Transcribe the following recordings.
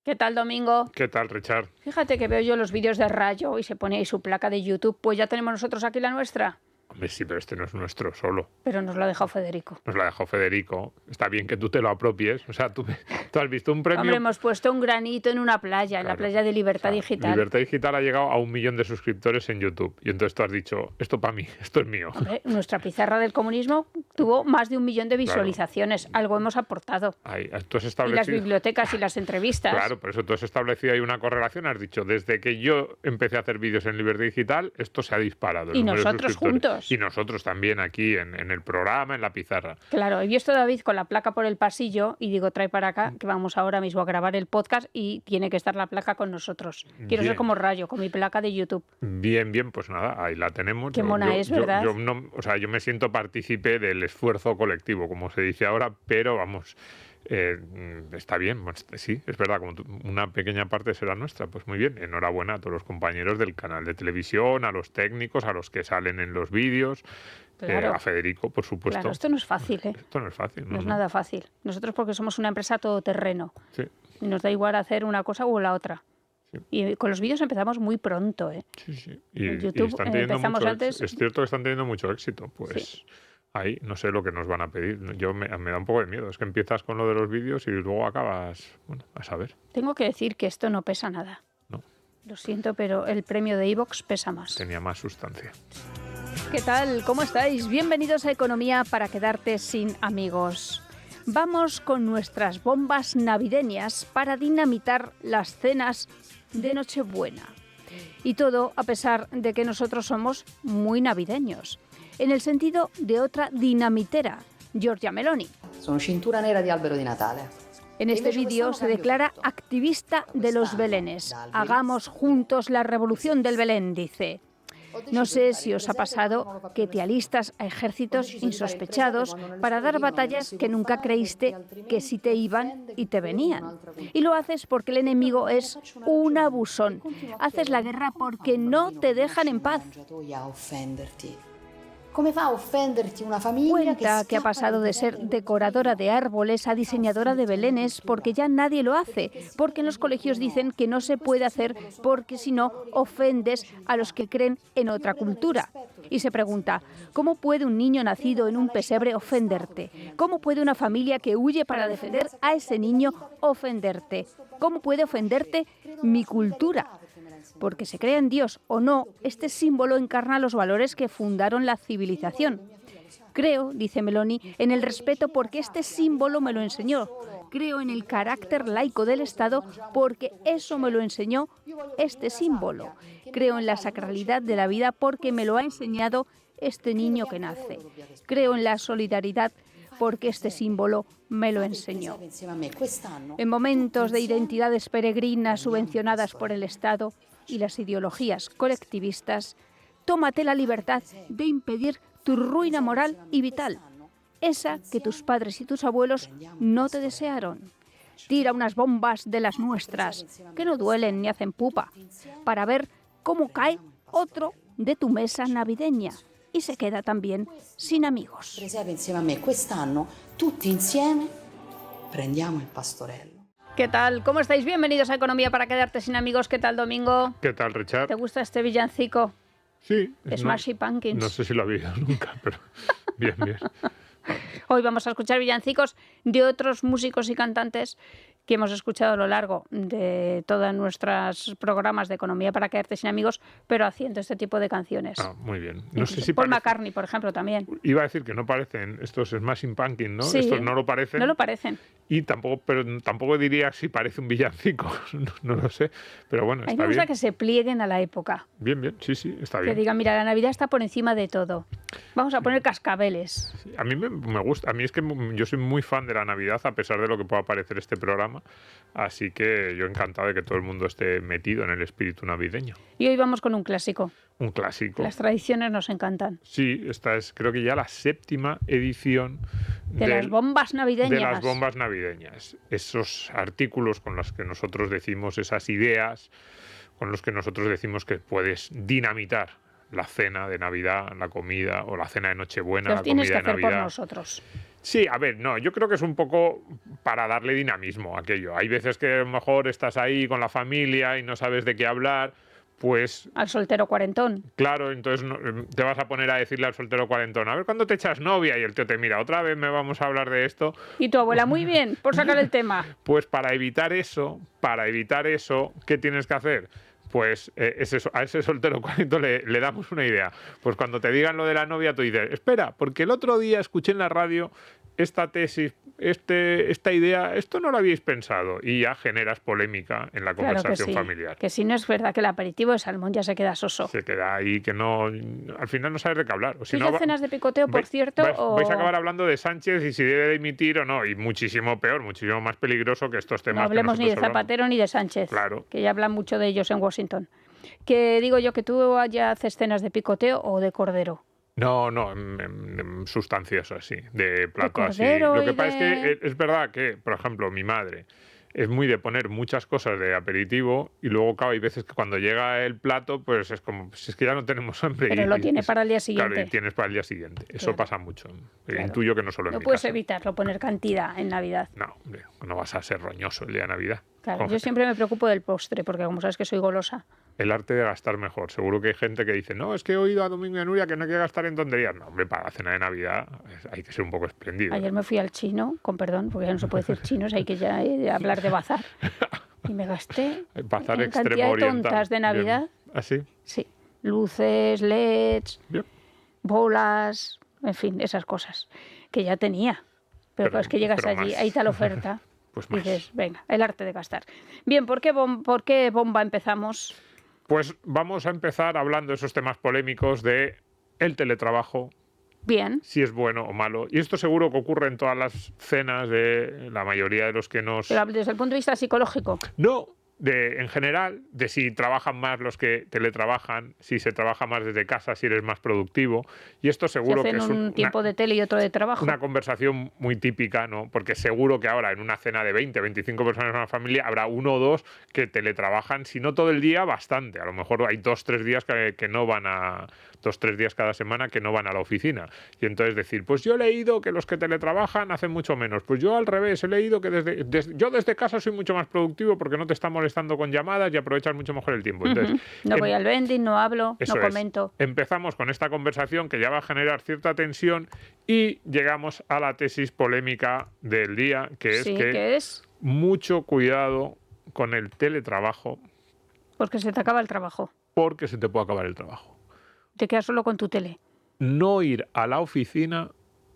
¿Qué tal, Domingo? ¿Qué tal, Richard? Fíjate que veo yo los vídeos de Rayo y se pone ahí su placa de YouTube. Pues ya tenemos nosotros aquí la nuestra. Hombre, sí, pero este no es nuestro solo. Pero nos lo ha dejado Federico. Nos la dejó Federico. Está bien que tú te lo apropies. O sea, tú has visto un premio. Hombre, hemos puesto un granito en una playa, en la playa de Libertad Digital. Libertad Digital ha llegado a 1 millón de suscriptores en YouTube. Y entonces tú has dicho, esto para mí, esto es mío. Hombre, nuestra pizarra del comunismo tuvo más de 1 millón de visualizaciones. Claro. Algo hemos aportado. Ahí, tú has y las bibliotecas y las entrevistas. Claro, por eso tú has establecido ahí una correlación. Has dicho, desde que yo empecé a hacer vídeos en Libertad Digital, esto se ha disparado. Y nosotros juntos. Y nosotros también aquí en el programa, en la pizarra. Claro, he visto a David con la placa por el pasillo y digo, trae para acá, que vamos ahora mismo a grabar el podcast y tiene que estar la placa con nosotros. Quiero ser como Rayo, con mi placa de YouTube. Bien, pues nada, ahí la tenemos. Qué mona es, ¿verdad? Yo me siento partícipe del esfuerzo colectivo, como se dice ahora, pero vamos... está bien, sí, es verdad, como una pequeña parte será nuestra, pues muy bien, enhorabuena a todos los compañeros del canal de televisión, a los técnicos, a los que salen en los vídeos, claro. A Federico, por supuesto. Claro, esto no es fácil, ¿eh? Esto no es fácil. No es nada fácil. Nosotros porque somos una empresa todoterreno. Sí. Y nos da igual hacer una cosa u la otra. Sí. Y con los vídeos empezamos muy pronto, ¿eh? Sí. Y en YouTube y empezamos antes. Es cierto que están teniendo mucho éxito, pues... Sí. Ahí no sé lo que nos van a pedir. Me da un poco de miedo. Es que empiezas con lo de los vídeos y luego acabas, bueno, a saber. Tengo que decir que esto no pesa nada. No. Lo siento, pero el premio de iVoox pesa más. Tenía más sustancia. ¿Qué tal? ¿Cómo estáis? Bienvenidos a Economía para quedarte sin amigos. Vamos con nuestras bombas navideñas para dinamitar las cenas de Nochebuena. Y todo a pesar de que nosotros somos muy navideños. En el sentido de otra dinamitera, Giorgia Meloni. Sono cintura nera di albero di Natale. En este vídeo se declara activista de los belenes. Hagamos juntos la revolución del Belén, dice. No sé si os ha pasado que te alistas a ejércitos insospechados para dar batallas que nunca creíste que sí te iban y te venían. Y lo haces porque el enemigo es un abusón. Haces la guerra porque no te dejan en paz. Cuenta que ha pasado de ser decoradora de árboles a diseñadora de belenes porque ya nadie lo hace, porque en los colegios dicen que no se puede hacer porque si no ofendes a los que creen en otra cultura. Y se pregunta, ¿cómo puede un niño nacido en un pesebre ofenderte? ¿Cómo puede una familia que huye para defender a ese niño ofenderte? ¿Cómo puede ofenderte mi cultura? Porque se crea en Dios o no, este símbolo encarna los valores que fundaron la civilización. Creo, dice Meloni, en el respeto porque este símbolo me lo enseñó. Creo en el carácter laico del Estado porque eso me lo enseñó este símbolo. Creo en la sacralidad de la vida porque me lo ha enseñado este niño que nace. Creo en la solidaridad porque este símbolo me lo enseñó. En momentos de identidades peregrinas subvencionadas por el Estado y las ideologías colectivistas, tómate la libertad de impedir tu ruina moral y vital, esa que tus padres y tus abuelos no te desearon. Tira unas bombas de las nuestras, que no duelen ni hacen pupa, para ver cómo cae otro de tu mesa navideña y se queda también sin amigos. ¿Qué tal? ¿Cómo estáis? Bienvenidos a Economía para quedarte sin amigos. ¿Qué tal, Domingo? ¿Qué tal, Richard? ¿Te gusta este villancico? Sí. Smashing Pumpkins. No sé si lo he oído nunca, pero bien. Hoy vamos a escuchar villancicos de otros músicos y cantantes que hemos escuchado a lo largo de todos nuestros programas de Economía para quedarte sin amigos, pero haciendo este tipo de canciones. Ah, muy bien. No sé si Paul McCartney, por ejemplo, también. Iba a decir que no parecen estos Smashing Pumpkins, ¿no? Sí, estos no lo parecen. No lo parecen. Y tampoco diría si parece un villancico, no lo sé, pero bueno, está bien. A mí me gusta que se plieguen a la época. Bien, sí, está bien. Que digan, mira, la Navidad está por encima de todo. Vamos a poner cascabeles. Sí, a mí me gusta, a mí es que yo soy muy fan de la Navidad, a pesar de lo que pueda parecer este programa, así que yo encantado de que todo el mundo esté metido en el espíritu navideño. Y hoy vamos con un clásico. Un clásico. Las tradiciones nos encantan. Sí, esta es creo que ya la 7ª edición de las bombas navideñas. De las bombas navideñas. Esos artículos con los que nosotros decimos, esas ideas con los que nosotros decimos que puedes dinamitar la cena de Navidad, la comida, o la cena de Nochebuena, Los la tienes que comida de hacer por Navidad. nosotros. Sí, a ver, no, yo creo que es un poco para darle dinamismo a aquello. Hay veces que a lo mejor estás ahí con la familia y no sabes de qué hablar, pues Al soltero cuarentón. claro, entonces te vas a poner a decirle al soltero cuarentón, a ver cuándo te echas novia, y el tío te mira, otra vez me vamos a hablar de esto. Y tu abuela, muy bien, por sacar el tema. Pues para evitar eso, ¿qué tienes que hacer? Pues a ese soltero cuarentón le damos una idea. Pues cuando te digan lo de la novia, tú dices, espera, porque el otro día escuché en la radio esta tesis, esta idea, esto no lo habíais pensado, y ya generas polémica en la Claro que conversación sí. familiar. Que si no es verdad que el aperitivo de salmón ya se queda soso. Se queda ahí que no, al final no sabes de qué hablar. O si ¿Tú no, ya cenas de picoteo, por cierto? vais a acabar hablando de Sánchez y si debe dimitir o no, y muchísimo peor, muchísimo más peligroso que estos temas. No hablemos que ni de nosotros Zapatero ni de Sánchez, Claro. que ya hablan mucho de ellos en Washington. Que digo yo que tú ya haces cenas de picoteo o de cordero. No, en sustancias así, de plato así. cordero Lo que y pasa es que es verdad que, por ejemplo, mi madre es muy de poner muchas cosas de aperitivo y luego, claro, hay veces que cuando llega el plato, pues es como, pues es que ya no tenemos hambre. Pero lo tiene para el día siguiente. Claro, y tienes para el día siguiente. Eso Claro. pasa mucho. Claro. Intuyo que no solo en No mi puedes casa. evitarlo, poner cantidad en Navidad. No, hombre, no vas a ser roñoso el día de Navidad. Claro, Joder. yo siempre me preocupo del postre, porque como sabes que soy golosa. El arte de gastar mejor. Seguro que hay gente que dice, no, es que he oído a Domingo y a Nuria que no hay que gastar en tonterías. No, hombre, para la cena de Navidad hay que ser un poco espléndido. Ayer me fui al chino, con perdón, porque ya no se puede decir chinos, hay que ya hablar de bazar. Y me gasté Bazar en extremo cantidad de oriental. tontas de Navidad. Bien. ¿Ah, sí? Sí, luces, LEDs, Bien. bolas, en fin, esas cosas que ya tenía. Pero claro, es que llegas pero allí, más. ahí está la oferta. Pues y más. dices, venga, el arte de gastar. Bien, ¿por qué bomba empezamos? Pues vamos a empezar hablando de esos temas polémicos de el teletrabajo, Bien, si es bueno o malo. Y esto seguro que ocurre en todas las cenas de la mayoría de los que nos... pero desde el punto de vista psicológico. No, en general, de si trabajan más los que teletrabajan, si se trabaja más desde casa, si eres más productivo. Y esto Si seguro que hacen es un tiempo de tele y otro de trabajo. una conversación muy típica, ¿no? Porque seguro que ahora en una cena de 20, 25 personas en una familia habrá uno o dos que teletrabajan, si no todo el día, bastante. A lo mejor hay 2 o 3 días que no van a... 2 o 3 días cada semana que no van a la oficina. Y entonces decir, pues yo he leído que los que teletrabajan hacen mucho menos. Pues yo al revés, he leído que yo desde casa soy mucho más productivo porque no te están molestando con llamadas y aprovechas mucho mejor el tiempo. Entonces, No voy al vending, no hablo, eso no es. comento. Empezamos con esta conversación que ya va a generar cierta tensión y llegamos a la tesis polémica del día, que es Sí, que ¿qué es? mucho cuidado con el teletrabajo Porque se te acaba el trabajo. porque se te puede acabar el trabajo. Te quedas solo con tu tele. No ir a la oficina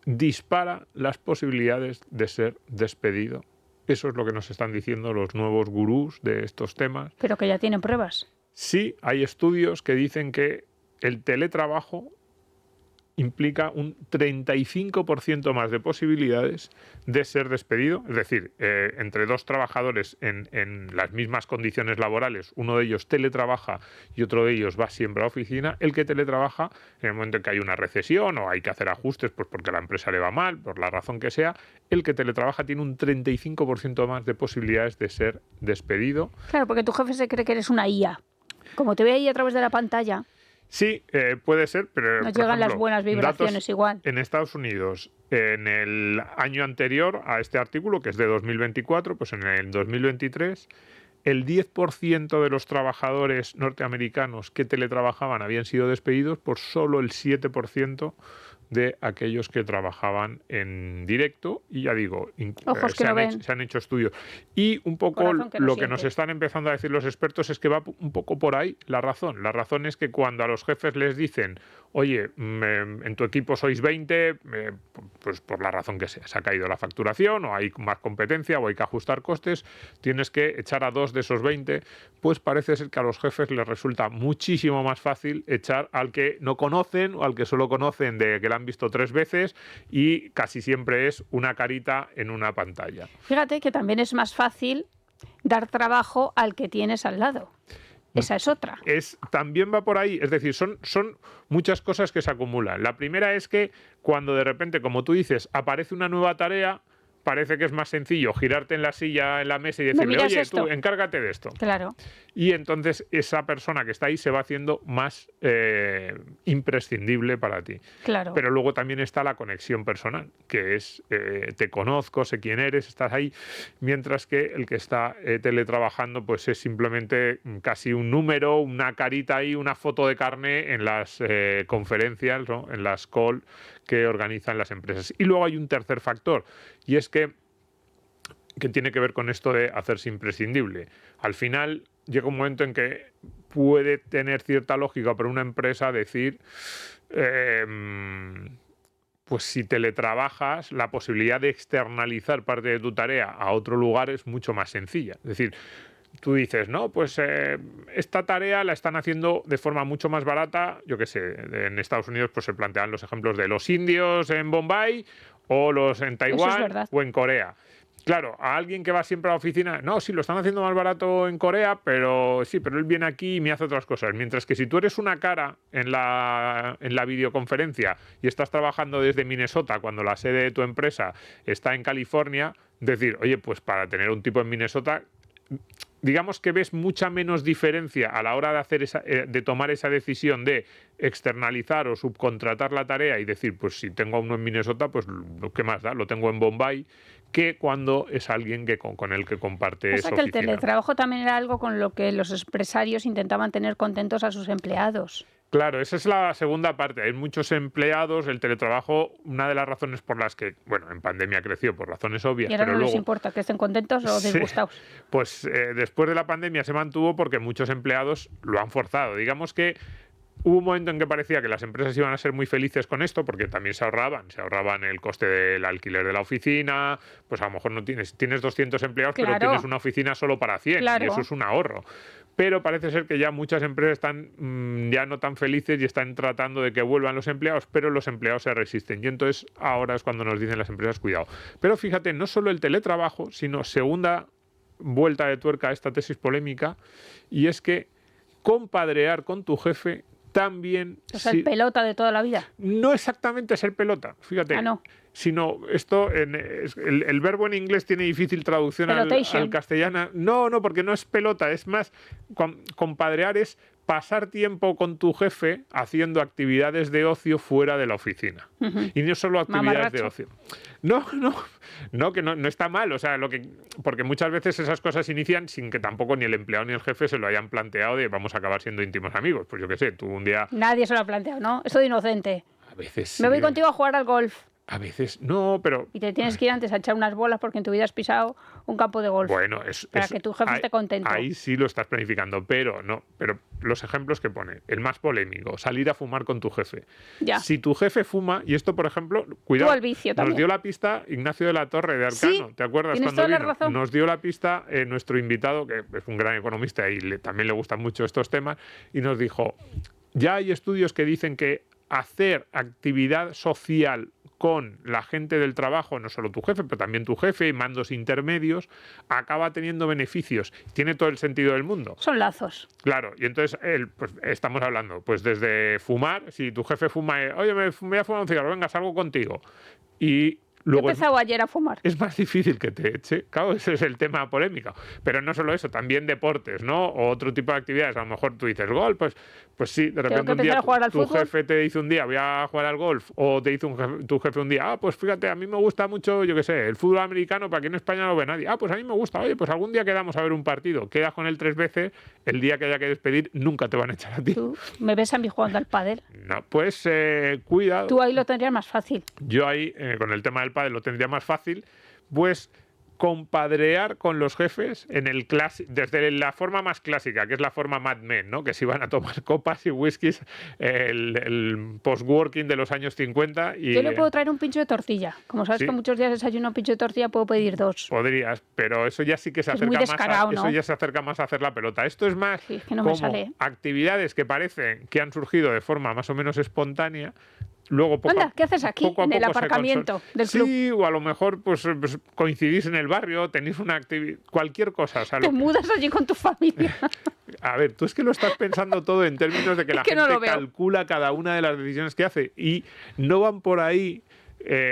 dispara las posibilidades de ser despedido. Eso es lo que nos están diciendo los nuevos gurús de estos temas. Pero que ya tienen pruebas. Sí, hay estudios que dicen que el teletrabajo implica un 35% más de posibilidades de ser despedido. Es decir, entre dos trabajadores en las mismas condiciones laborales, uno de ellos teletrabaja y otro de ellos va siempre a la oficina, el que teletrabaja, en el momento en que hay una recesión o hay que hacer ajustes pues porque a la empresa le va mal, por la razón que sea, el que teletrabaja tiene un 35% más de posibilidades de ser despedido. Claro, porque tu jefe se cree que eres una IA. Como te ve ahí a través de la pantalla, Sí, puede ser, pero nos por llegan las ejemplo, buenas vibraciones datos igual. en Estados Unidos, en el año anterior a este artículo, que es de 2024, pues en el 2023, el 10% de los trabajadores norteamericanos que teletrabajaban habían sido despedidos por solo el 7% de aquellos que trabajaban en directo. Y ya digo, Ojos que no ven. se han hecho estudios. Y un poco Corazón que no lo que nos siente. están empezando a decir los expertos es que va un poco por ahí la razón. La razón es que cuando a los jefes les dicen, oye, en tu equipo sois 20, pues por la razón que sea, se ha caído la facturación o hay más competencia o hay que ajustar costes, tienes que echar a 2 de esos 20, pues parece ser que a los jefes les resulta muchísimo más fácil echar al que no conocen o al que solo conocen de que la han visto 3 veces y casi siempre es una carita en una pantalla. Fíjate que también es más fácil dar trabajo al que tienes al lado. Esa es otra. También va por ahí, es decir, son muchas cosas que se acumulan. La primera es que cuando de repente, como tú dices, aparece una nueva tarea, parece que es más sencillo girarte en la silla, en la mesa y decirle, oye, esto? tú encárgate de esto. Claro. Y entonces esa persona que está ahí se va haciendo más imprescindible para ti. Claro. Pero luego también está la conexión personal, que es te conozco, sé quién eres, estás ahí, mientras que el que está teletrabajando pues es simplemente casi un número, una carita ahí, una foto de carné en las conferencias, ¿no? En las call que organizan las empresas. Y luego hay un tercer factor, y es que tiene que ver con esto de hacerse imprescindible. Al final llega un momento en que puede tener cierta lógica para una empresa decir, pues si teletrabajas, la posibilidad de externalizar parte de tu tarea a otro lugar es mucho más sencilla. Es decir, tú dices, no, pues esta tarea la están haciendo de forma mucho más barata, yo qué sé, en Estados Unidos pues se plantean los ejemplos de los indios en Bombay o los en Taiwán o en Corea. Claro, a alguien que va siempre a la oficina, no, sí, lo están haciendo más barato en Corea, pero sí, pero él viene aquí y me hace otras cosas. Mientras que si tú eres una cara en la videoconferencia y estás trabajando desde Minnesota cuando la sede de tu empresa está en California, decir, oye, pues para tener un tipo en Minnesota, digamos que ves mucha menos diferencia a la hora de hacer de tomar esa decisión de externalizar o subcontratar la tarea y decir, pues si tengo a uno en Minnesota, pues ¿qué más da? Lo tengo en Bombay, que cuando es alguien que con el que comparte esa oficina. O sea que el teletrabajo también era algo con lo que los empresarios intentaban tener contentos a sus empleados. Claro, esa es la segunda parte. Hay muchos empleados, el teletrabajo, una de las razones por las que, bueno, en pandemia creció por razones obvias. Y ahora pero no luego, les importa que estén contentos o disgustados. Sí, pues después de la pandemia se mantuvo porque muchos empleados lo han forzado. Digamos que hubo un momento en que parecía que las empresas iban a ser muy felices con esto porque también se ahorraban el coste del alquiler de la oficina, pues a lo mejor no tienes 200 empleados, claro, pero tienes una oficina solo para 100 claro, y eso es un ahorro. Pero parece ser que ya muchas empresas están ya no tan felices y están tratando de que vuelvan los empleados, pero los empleados se resisten. Y entonces ahora es cuando nos dicen las empresas, cuidado. Pero fíjate, no solo el teletrabajo, sino segunda vuelta de tuerca a esta tesis polémica, y es que compadrear con tu jefe también... O sea, el pelota de toda la vida. No exactamente ser pelota, fíjate. No. Sino esto, el verbo en inglés tiene difícil traducción al castellano. No, porque no es pelota, es más, compadrear es pasar tiempo con tu jefe haciendo actividades de ocio fuera de la oficina. Y no solo actividades de ocio. No, que no está mal, o sea, porque muchas veces esas cosas inician sin que tampoco ni el empleado ni el jefe se lo hayan planteado de vamos a acabar siendo íntimos amigos. Pues yo qué sé, tú un día... Nadie se lo ha planteado, ¿no? Eso de inocente. A veces Me voy contigo a jugar al golf. A veces no, pero... Y te tienes que ir antes a echar unas bolas porque en tu vida has pisado un campo de golf. Bueno, para que tu jefe esté contento. Ahí sí lo estás planificando, pero los ejemplos que pone, el más polémico, salir a fumar con tu jefe. Ya. Si tu jefe fuma, y esto, por ejemplo, cuidado, al vicio también. Nos dio la pista Ignacio de la Torre de Arcano, sí, ¿te acuerdas tienes cuando toda vino? La razón. Nos dio la pista nuestro invitado, que es un gran economista y también le gustan mucho estos temas, y nos dijo, ya hay estudios que dicen que hacer actividad social con la gente del trabajo, no solo tu jefe, pero también tu jefe y mandos intermedios, acaba teniendo beneficios. Tiene todo el sentido del mundo. Son lazos. Claro, y entonces pues, estamos hablando, pues desde fumar, si tu jefe fuma, oye, me voy a fumar un cigarro, venga, salgo contigo. Y luego he empezado ayer a fumar. Es más difícil que te eche. Claro, ese es el tema polémico. Pero no solo eso, también deportes, ¿no? O otro tipo de actividades. A lo mejor tú dices golf, pues sí, de repente un día tu jefe te dice un día voy a jugar al golf, o te dice tu jefe un día, pues fíjate, a mí me gusta mucho, yo qué sé, el fútbol americano, pero aquí en España no lo ve nadie. Pues a mí me gusta, oye, pues algún día quedamos a ver un partido. Quedas con él 3 veces, el día que haya que despedir nunca te van a echar a ti. ¿Tú me ves a mí jugando al pádel? No, pues cuidado. Tú ahí lo tendrías más fácil. Yo ahí, con el tema del pádel lo tendría más fácil, pues compadrear con los jefes en el desde la forma más clásica, que es la forma Mad Men, ¿no? Que se iban a tomar copas y whiskies, el post-working de los años 50. Y, yo le puedo traer un pincho de tortilla. Como sabes, ¿sí? Que muchos días desayuno un pincho de tortilla, puedo pedir 2. Podrías, pero eso ya sí que se acerca más ¿no? Eso ya se acerca más a hacer la pelota. Esto es más sí, es que no como me sale. Actividades que parecen que han surgido de forma más o menos espontánea. Luego, anda, ¿qué haces aquí en el aparcamiento del club? Sí, o a lo mejor pues coincidís en el barrio, tenéis una actividad, cualquier cosa. O sea, te mudas allí con tu familia. A ver, tú es que lo estás pensando todo en términos de que la gente calcula cada una de las decisiones que hace y no van por ahí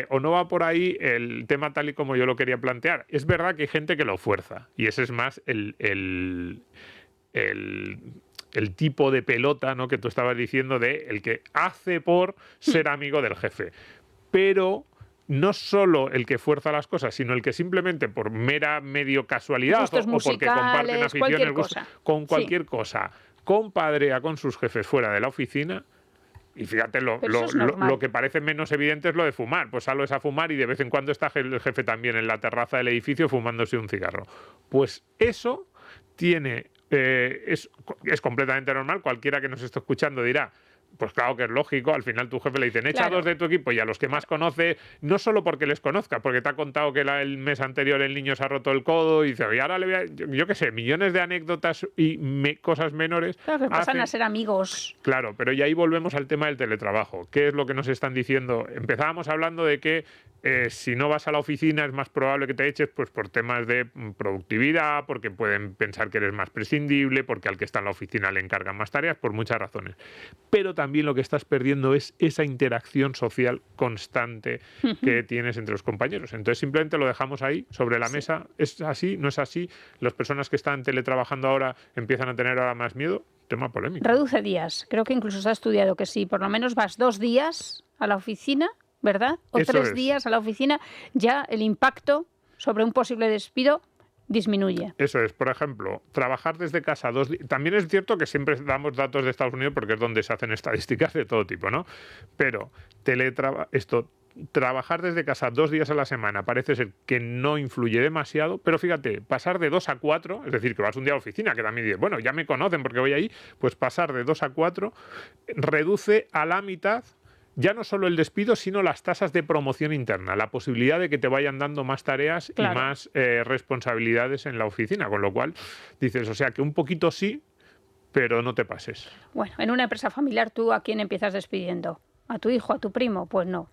o no va por ahí el tema tal y como yo lo quería plantear. Es verdad que hay gente que lo fuerza, y ese es más el tipo de pelota, ¿no?, que tú estabas diciendo, de el que hace por ser amigo del jefe. Pero no solo el que fuerza las cosas, sino el que simplemente por mera medio casualidad Gustos o porque comparten musicales, cualquier aficiones, cosa. con cualquier cosa, compadrea con sus jefes fuera de la oficina. Y fíjate, Pero eso es normal. lo que parece menos evidente es lo de fumar. Pues sales a fumar y de vez en cuando está el jefe también en la terraza del edificio fumándose un cigarro. Pues eso tiene... es completamente normal. Cualquiera que nos esté escuchando dirá, pues claro que es lógico, al final tu jefe le dicen, echa Claro. 2 de tu equipo, y a los que más conoce, no solo porque les conozca, porque te ha contado que el mes anterior el niño se ha roto el codo y dice, y ahora le voy a... Yo qué sé, millones de anécdotas y cosas menores. Claro, que pasan a ser amigos. Claro, pero y ahí volvemos al tema del teletrabajo. ¿Qué es lo que nos están diciendo? Empezábamos hablando de que si no vas a la oficina es más probable que te eches, pues por temas de productividad, porque pueden pensar que eres más prescindible, porque al que está en la oficina le encargan más tareas, por muchas razones. Pero también lo que estás perdiendo es esa interacción social constante que tienes entre los compañeros. Entonces simplemente lo dejamos ahí sobre la mesa. ¿Es así? ¿No es así? Las personas que están teletrabajando ahora empiezan a tener ahora más miedo. Tema polémico. Reduce días. Creo que incluso se ha estudiado que si por lo menos vas 2 días a la oficina, ¿verdad? O Eso 3 es. días a la oficina, ya el impacto sobre un posible despido disminuye. Eso es, por ejemplo, trabajar desde casa 2 días. También es cierto que siempre damos datos de Estados Unidos porque es donde se hacen estadísticas de todo tipo, ¿no? Pero trabajar desde casa 2 días a la semana parece ser que no influye demasiado, pero fíjate, pasar de 2 a 4, es decir, que vas un día a la oficina, que también dices, bueno, ya me conocen porque voy ahí, pues pasar de 2 a 4 reduce a la mitad ya no solo el despido, sino las tasas de promoción interna, la posibilidad de que te vayan dando más tareas Claro. y más responsabilidades en la oficina, con lo cual dices, o sea, que un poquito sí, pero no te pases. Bueno, en una empresa familiar, ¿tú a quién empiezas despidiendo? ¿A tu hijo, a tu primo? Pues no.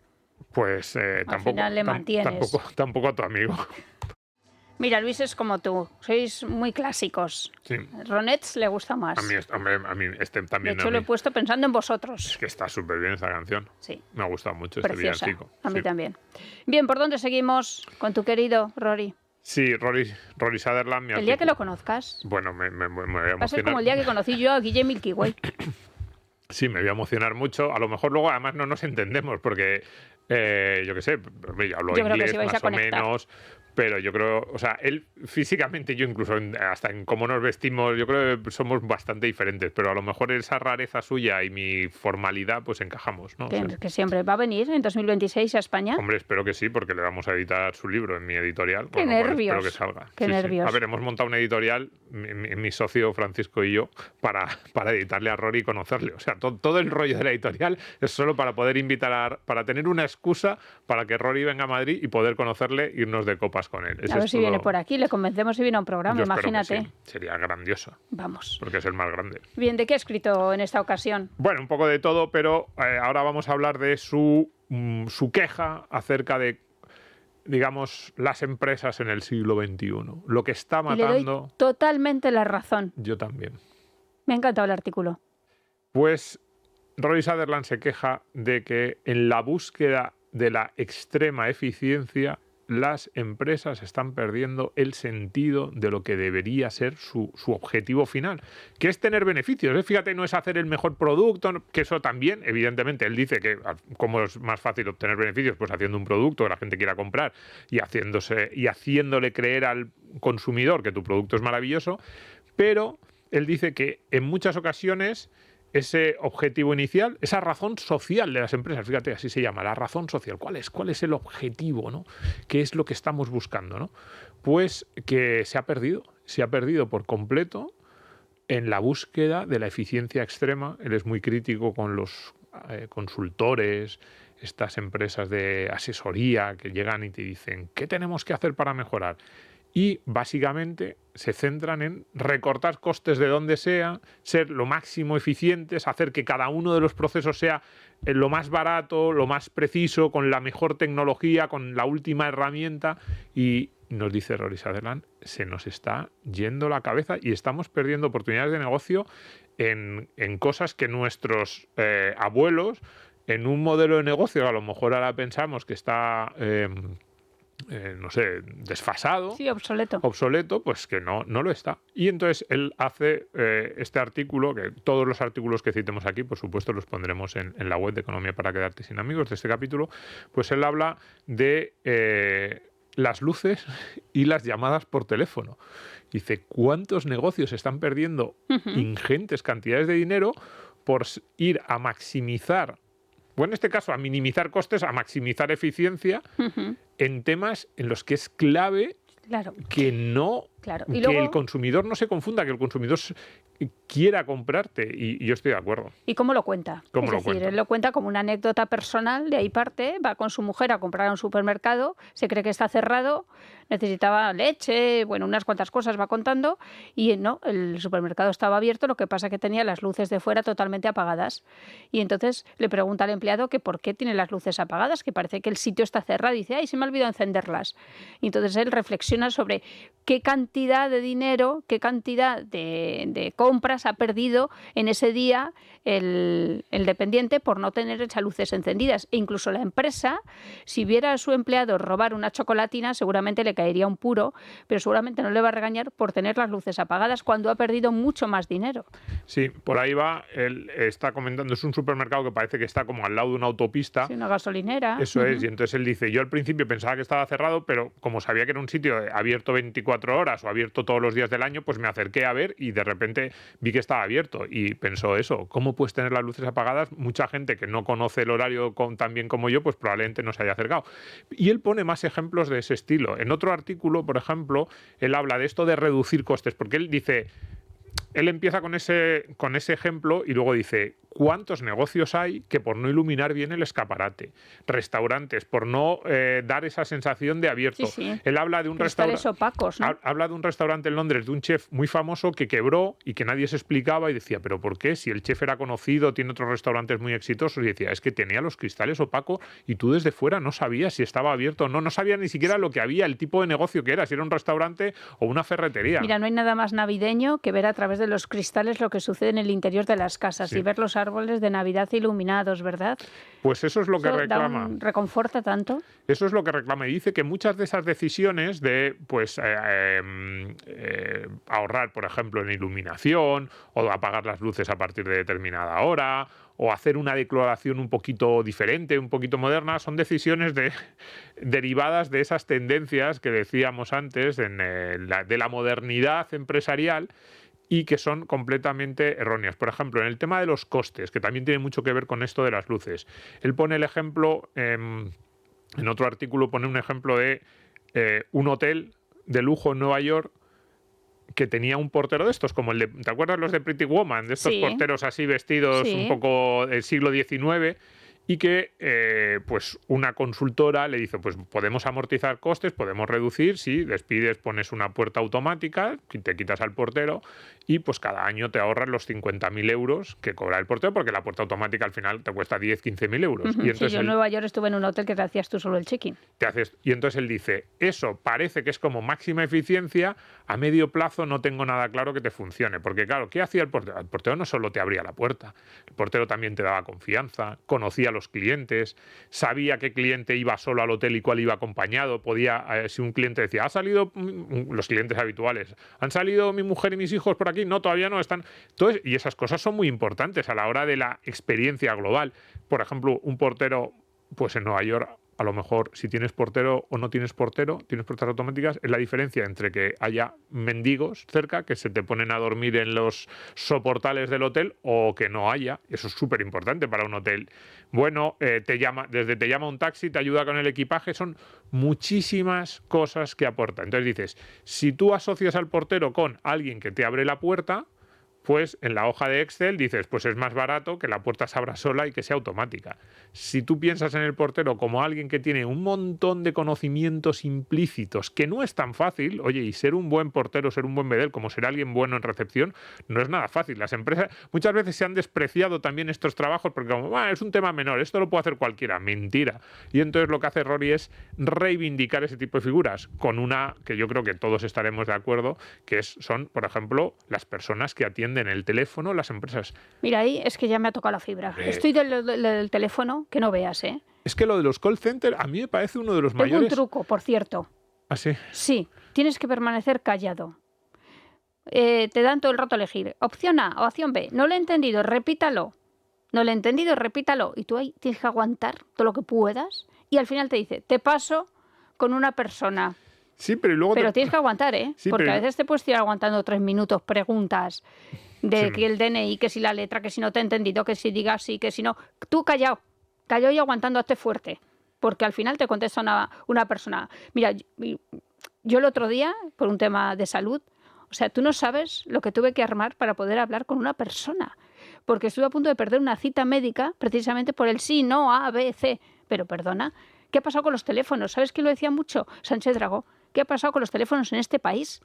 Pues tampoco, final le mantienes. tampoco a tu amigo. Mira, Luis es como tú, sois muy clásicos. Sí. Ronets le gusta más. A mí, a mí De también hecho, a lo he mí. puesto pensando en vosotros. Es que está súper bien esa canción. Sí, Me ha gustado mucho este preciosa. villancico. A mí Sí. también. Bien, ¿por dónde seguimos con tu querido Rory? Sí, Rory Sutherland. El día que lo conozcas. Bueno, me voy a Va a ser emocionar. como el día que conocí yo a Guille Milky Way. Sí, me voy a emocionar mucho. A lo mejor luego además no nos entendemos porque, yo qué sé, yo hablo Yo creo que inglés sí vais a más o conectar. menos, pero yo creo, o sea, él físicamente, yo incluso hasta en cómo nos vestimos, yo creo que somos bastante diferentes, pero a lo mejor esa rareza suya y mi formalidad, pues encajamos, ¿no? O sea, Que siempre va a venir en 2026 a España. hombre, espero que sí, porque le vamos a editar su libro en mi editorial. ¡Qué con lo cual nervios! Espero que salga. ¡Qué nervios! A ver, hemos montado una editorial, mi socio Francisco y yo, para editarle a Rory y conocerle. O sea, todo el rollo de la editorial es solo para poder invitar para tener una excusa para que Rory venga a Madrid y poder conocerle, irnos de copas con él. A ver si viene por aquí, le convencemos y viene a un programa, Yo espero que imagínate. sí. Sería grandioso, Vamos. porque es el más grande. Bien, ¿de qué ha escrito en esta ocasión? Bueno, un poco de todo, pero ahora vamos a hablar de su queja acerca de, digamos, las empresas en el siglo XXI. Lo que está Y le doy matando... totalmente la razón. Yo también. Me ha encantado el artículo. Pues Rory Sutherland se queja de que en la búsqueda de la extrema eficiencia, las empresas están perdiendo el sentido de lo que debería ser su objetivo final, que es tener beneficios. Fíjate, no es hacer el mejor producto, que eso también, evidentemente, él dice que cómo es más fácil obtener beneficios, pues haciendo un producto que la gente quiera comprar y haciéndole creer al consumidor que tu producto es maravilloso, pero él dice que en muchas ocasiones ese objetivo inicial, esa razón social de las empresas, fíjate, así se llama, la razón social. ¿Cuál es el objetivo, ¿no? ¿Qué es lo que estamos buscando, ¿no? Pues que se ha perdido por completo en la búsqueda de la eficiencia extrema. Él es muy crítico con los consultores, estas empresas de asesoría que llegan y te dicen, ¿qué tenemos que hacer para mejorar? Y básicamente se centran en recortar costes de donde sea, ser lo máximo eficientes, hacer que cada uno de los procesos sea lo más barato, lo más preciso, con la mejor tecnología, con la última herramienta. Y nos dice Rory Sutherland, se nos está yendo la cabeza y estamos perdiendo oportunidades de negocio en cosas que nuestros abuelos en un modelo de negocio que a lo mejor ahora pensamos que está, no sé, desfasado, Sí, obsoleto. pues que no lo está. Y entonces él hace este artículo, que todos los artículos que citemos aquí, por supuesto, los pondremos en la web de Economía para quedarte sin amigos, de este capítulo, pues él habla de las luces y las llamadas por teléfono. Dice, ¿cuántos negocios están perdiendo ingentes cantidades de dinero por ir a maximizar, o en este caso a minimizar costes, a maximizar eficiencia en temas en los que es clave que Y que luego, el consumidor no se confunda, que el consumidor quiera comprarte? Y yo estoy de acuerdo. ¿y cómo lo cuenta? ¿Cómo Es lo decir, cuenta? él lo cuenta como una anécdota personal, de ahí parte, va con su mujer a comprar a un supermercado, se cree que está cerrado, necesitaba leche, bueno, unas cuantas cosas va contando, y no, el supermercado estaba abierto, lo que pasa que tenía las luces de fuera totalmente apagadas. Y entonces le pregunta al empleado que por qué tiene las luces apagadas, que parece que el sitio está cerrado, y dice, ay, se me ha olvidado encenderlas. Y entonces él reflexiona sobre qué cantidad de dinero, qué cantidad de compras ha perdido en ese día el dependiente por no tener esas luces encendidas. E incluso la empresa, si viera a su empleado robar una chocolatina, seguramente le caería un puro, pero seguramente no le va a regañar por tener las luces apagadas cuando ha perdido mucho más dinero. Sí, por ahí va. Él está comentando, es un supermercado que parece que está como al lado de una autopista. Sí, una gasolinera. Eso es, y entonces él dice, yo al principio pensaba que estaba cerrado, pero como sabía que era un sitio abierto 24 horas o abierto todos los días del año, pues me acerqué a ver y de repente vi que estaba abierto. Y pensó eso, ¿cómo puedes tener las luces apagadas? Mucha gente que no conoce el horario tan bien como yo, pues probablemente no se haya acercado. Y él pone más ejemplos de ese estilo. En otro artículo, por ejemplo, él habla de esto de reducir costes, porque él dice... Él empieza con ese ejemplo y luego dice, ¿cuántos negocios hay que por no iluminar bien el escaparate? Restaurantes, por no dar esa sensación de abierto. Sí. Él habla de un restaurante opacos, ¿no? Habla de un restaurante en Londres, de un chef muy famoso que quebró y que nadie se explicaba y decía, ¿pero por qué? Si el chef era conocido, tiene otros restaurantes muy exitosos, y decía, es que tenía los cristales opacos y tú desde fuera no sabías si estaba abierto o no sabías ni siquiera lo que había, el tipo de negocio que era, si era un restaurante o una ferretería. Mira, no hay nada más navideño que ver a través de los cristales lo que sucede en el interior de las casas y ver los árboles de Navidad iluminados, ¿verdad? Pues eso es lo que reclama. ¿Reconforta tanto? Eso es lo que reclama y dice que muchas de esas decisiones de ahorrar, por ejemplo, en iluminación o apagar las luces a partir de determinada hora o hacer una declaración un poquito diferente, un poquito moderna, son decisiones derivadas de esas tendencias que decíamos antes de la modernidad empresarial y que son completamente erróneas. Por ejemplo, en el tema de los costes, que también tiene mucho que ver con esto de las luces. Él pone el ejemplo, en otro artículo pone un ejemplo de un hotel de lujo en Nueva York que tenía un portero de estos, como el de, ¿te acuerdas los de Pretty Woman? De estos porteros así vestidos un poco del siglo XIX, y que pues una consultora le dice, pues podemos amortizar costes, podemos reducir, si despides, pones una puerta automática, te quitas al portero y pues cada año te ahorras los 50.000 euros que cobra el portero, porque la puerta automática al final te cuesta 10-15.000 euros. Y entonces yo en Nueva York estuve en un hotel que te hacías tú solo el check-in. Y entonces él dice, eso parece que es como máxima eficiencia, a medio plazo no tengo nada claro que te funcione, porque claro, ¿qué hacía el portero? El portero no solo te abría la puerta, el portero también te daba confianza, conocía a los clientes, sabía qué cliente iba solo al hotel y cuál iba acompañado, podía, si un cliente decía, ha salido, los clientes habituales, han salido mi mujer y mis hijos por aquí, no, todavía no están. Entonces, y esas cosas son muy importantes a la hora de la experiencia global. Por ejemplo, un portero, pues en Nueva York, a lo mejor si tienes portero o no tienes puertas automáticas, es la diferencia entre que haya mendigos cerca que se te ponen a dormir en los soportales del hotel o que no haya. Eso es súper importante para un hotel. Bueno, te llama un taxi, te ayuda con el equipaje, son muchísimas cosas que aporta. Entonces dices, si tú asocias al portero con alguien que te abre la puerta, pues en la hoja de Excel dices, pues es más barato que la puerta se abra sola y que sea automática. Si tú piensas en el portero como alguien que tiene un montón de conocimientos implícitos, que no es tan fácil, oye, y ser un buen portero, ser un buen bedel, como ser alguien bueno en recepción, no es nada fácil. Las empresas muchas veces se han despreciado también estos trabajos porque como, es un tema menor, esto lo puede hacer cualquiera. Mentira. Y entonces lo que hace Rory es reivindicar ese tipo de figuras con una que yo creo que todos estaremos de acuerdo, que son, por ejemplo, las personas que atienden atienden el teléfono las empresas. Mira, ahí es que ya me ha tocado la fibra. Estoy del teléfono, que no veas, ¿eh? Es que lo de los call centers a mí me parece uno de los Tengo mayores... un truco, por cierto. ¿Ah, sí? Sí, tienes que permanecer callado. Te dan todo el rato a elegir. Opción A o opción B. No lo he entendido, repítalo. No lo he entendido, repítalo. Y tú ahí tienes que aguantar todo lo que puedas. Y al final te dice, te paso con una persona. Sí, pero luego... Pero tienes que aguantar, ¿eh? Sí, porque pero... a veces te puedes ir aguantando 3 minutos preguntas de Sí. que el DNI, que si la letra, que si no te he entendido, que si digas sí, que si no... Tú callado y aguantando, hazte fuerte. Porque al final te contesta una persona. Mira, yo el otro día, por un tema de salud, o sea, tú no sabes lo que tuve que armar para poder hablar con una persona. Porque estuve a punto de perder una cita médica precisamente por el sí, no, A, B, C. Pero perdona, ¿qué ha pasado con los teléfonos? ¿Sabes quién lo decía mucho? Sánchez Dragó. ¿Qué ha pasado con los teléfonos en este país?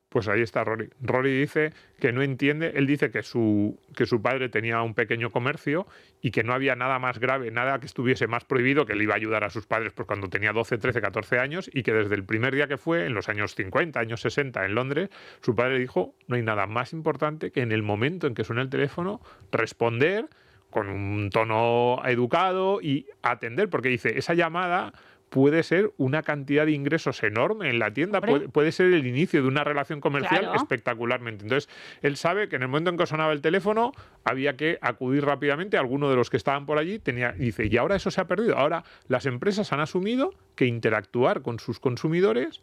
Pues ahí está Rory. Rory dice que no entiende, él dice que su padre tenía un pequeño comercio y que no había nada más grave, nada que estuviese más prohibido, que le iba a ayudar a sus padres pues, cuando tenía 12, 13, 14 años y que desde el primer día que fue, en los años 50, años 60 en Londres, su padre dijo, no hay nada más importante que en el momento en que suena el teléfono, responder con un tono educado y atender, porque dice, esa llamada puede ser una cantidad de ingresos enorme en la tienda, puede ser el inicio de una relación comercial Claro. espectacularmente. Entonces, él sabe que en el momento en que sonaba el teléfono había que acudir rápidamente, alguno de los que estaban por allí dice, y ahora eso se ha perdido. Ahora las empresas han asumido que interactuar con sus consumidores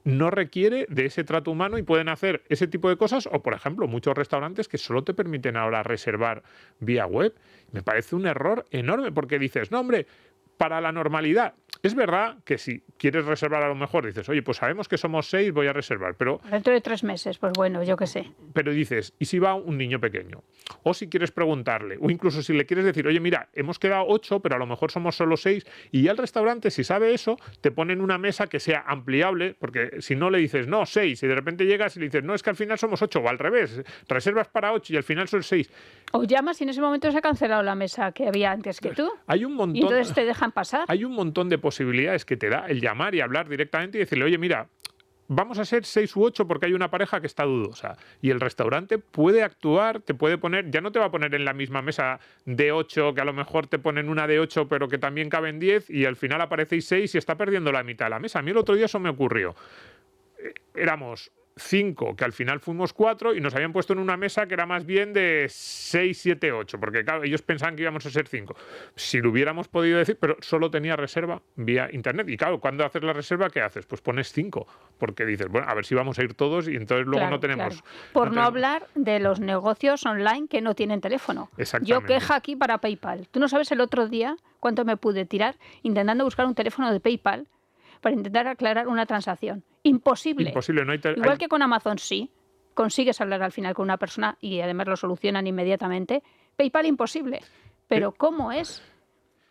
no requiere de ese trato humano y pueden hacer ese tipo de cosas, o por ejemplo, muchos restaurantes que solo te permiten ahora reservar vía web. Me parece un error enorme porque dices, no hombre, para la normalidad. Es verdad que si quieres reservar a lo mejor dices, oye, pues sabemos que somos 6, voy a reservar, pero... Dentro de 3 meses, pues bueno, yo qué sé. Pero dices, ¿y si va un niño pequeño? O si quieres preguntarle, o incluso si le quieres decir, oye, mira, hemos quedado 8, pero a lo mejor somos solo 6, y ya el restaurante, si sabe eso, te ponen una mesa que sea ampliable, porque si no le dices, no, 6, y de repente llegas y le dices, no, es que al final somos 8, o al revés, reservas para 8 y al final son 6. O llamas y en ese momento se ha cancelado la mesa que había antes que tú. Hay un montón, y entonces te dejan pasar. Hay un montón de posibilidades que te da el llamar y hablar directamente y decirle, oye, mira, vamos a ser 6 u 8 porque hay una pareja que está dudosa. Y el restaurante puede actuar, te puede poner, ya no te va a poner en la misma mesa de 8, que a lo mejor te ponen una de 8, pero que también caben 10, y al final aparecéis 6 y está perdiendo la mitad de la mesa. A mí el otro día eso me ocurrió. Éramos 5, que al final fuimos 4 y nos habían puesto en una mesa que era más bien de 6, 7, 8, porque claro, ellos pensaban que íbamos a ser 5. Si lo hubiéramos podido decir, pero solo tenía reserva vía internet. Y claro, cuando haces la reserva, ¿qué haces? Pues pones 5, porque dices, bueno, a ver si vamos a ir todos y entonces luego no tenemos... Claro. Por no hablar de los negocios online que no tienen teléfono. Exactamente. Yo queja aquí para PayPal. Tú no sabes el otro día cuánto me pude tirar intentando buscar un teléfono de PayPal para intentar aclarar una transacción. Imposible. Imposible, no hay Igual que con Amazon sí, consigues hablar al final con una persona y además lo solucionan inmediatamente. PayPal imposible. Pero ¿cómo es?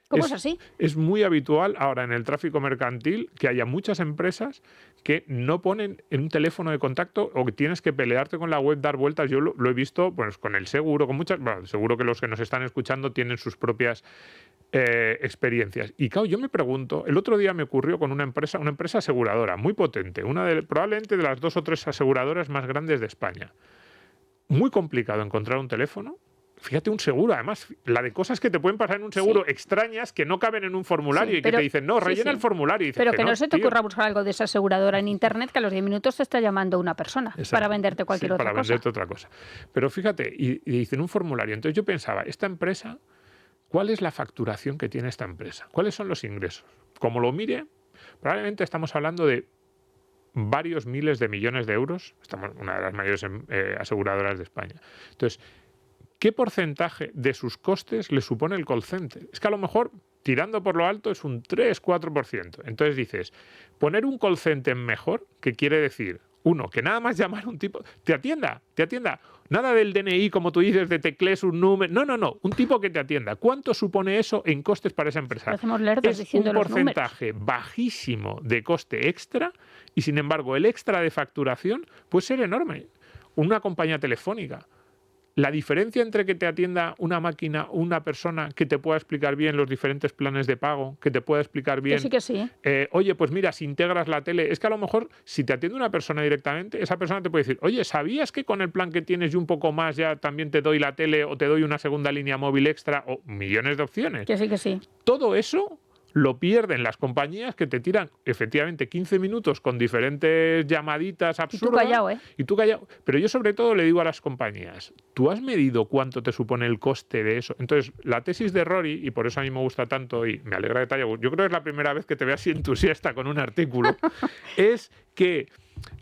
¿Cómo es así? Es muy habitual ahora en el tráfico mercantil que haya muchas empresas que no ponen en un teléfono de contacto o que tienes que pelearte con la web, dar vueltas. Yo lo he visto pues, con el seguro, con muchas... Bueno, seguro que los que nos están escuchando tienen sus propias experiencias. Y claro, yo me pregunto, el otro día me ocurrió con una empresa aseguradora muy potente, probablemente de las 2 o 3 aseguradoras más grandes de España. Muy complicado encontrar un teléfono. Fíjate, un seguro, además, la de cosas que te pueden pasar en un seguro extrañas que no caben en un formulario y que te dicen, no, rellena el formulario. Y dices, pero que no se te tío. ocurra buscar algo de esa aseguradora en internet que a los 10 minutos te está llamando una persona. Exacto. Para venderte cualquier otra cosa. Para venderte otra cosa. Pero fíjate, y dicen un formulario. Entonces yo pensaba, esta empresa... ¿Cuál es la facturación que tiene esta empresa? ¿Cuáles son los ingresos? Como lo mire, probablemente estamos hablando de varios miles de millones de euros. Estamos una de las mayores aseguradoras de España. Entonces, ¿qué porcentaje de sus costes le supone el call center? Es que a lo mejor, tirando por lo alto, es un 3-4%. Entonces dices, poner un call center mejor, ¿qué quiere decir? Uno, que nada más llamar a un tipo, te atienda. Nada del DNI, como tú dices, de teclees un número. No. Un tipo que te atienda. ¿Cuánto supone eso en costes para esa empresa? Es un porcentaje bajísimo de coste extra y, sin embargo, el extra de facturación puede ser enorme. Una compañía telefónica La diferencia entre que te atienda una máquina o una persona que te pueda explicar bien los diferentes planes de pago, que te pueda explicar bien... Que sí. Oye, pues mira, si integras la tele... Es que a lo mejor, si te atiende una persona directamente, esa persona te puede decir, oye, ¿sabías que con el plan que tienes y un poco más ya también te doy la tele o te doy una segunda línea móvil extra o millones de opciones? Que sí. Todo eso lo pierden las compañías que te tiran efectivamente 15 minutos con diferentes llamaditas absurdas. Y tú callado. Pero yo sobre todo le digo a las compañías, ¿tú has medido cuánto te supone el coste de eso? Entonces, la tesis de Rory, y por eso a mí me gusta tanto y me alegra de detalle, yo creo que es la primera vez que te veo así entusiasta con un artículo, es que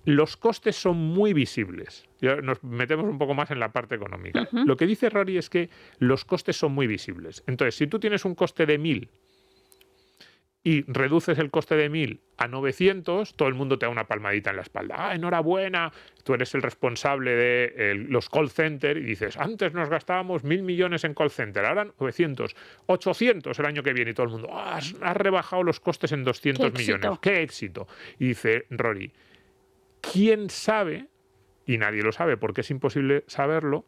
los costes son muy visibles. Ya nos metemos un poco más en la parte económica. Lo que dice Rory es que los costes son muy visibles. Entonces, si tú tienes un coste de 1.000 y reduces el coste de 1.000 a 900, todo el mundo te da una palmadita en la espalda. ¡Ah, enhorabuena! Tú eres el responsable de los call centers y dices, antes nos gastábamos 1.000 millones en call center, ahora 900, 800 el año que viene y todo el mundo, has rebajado los costes en 200 millones. ¡Qué éxito! Y dice Rory, ¿quién sabe? Y nadie lo sabe porque es imposible saberlo,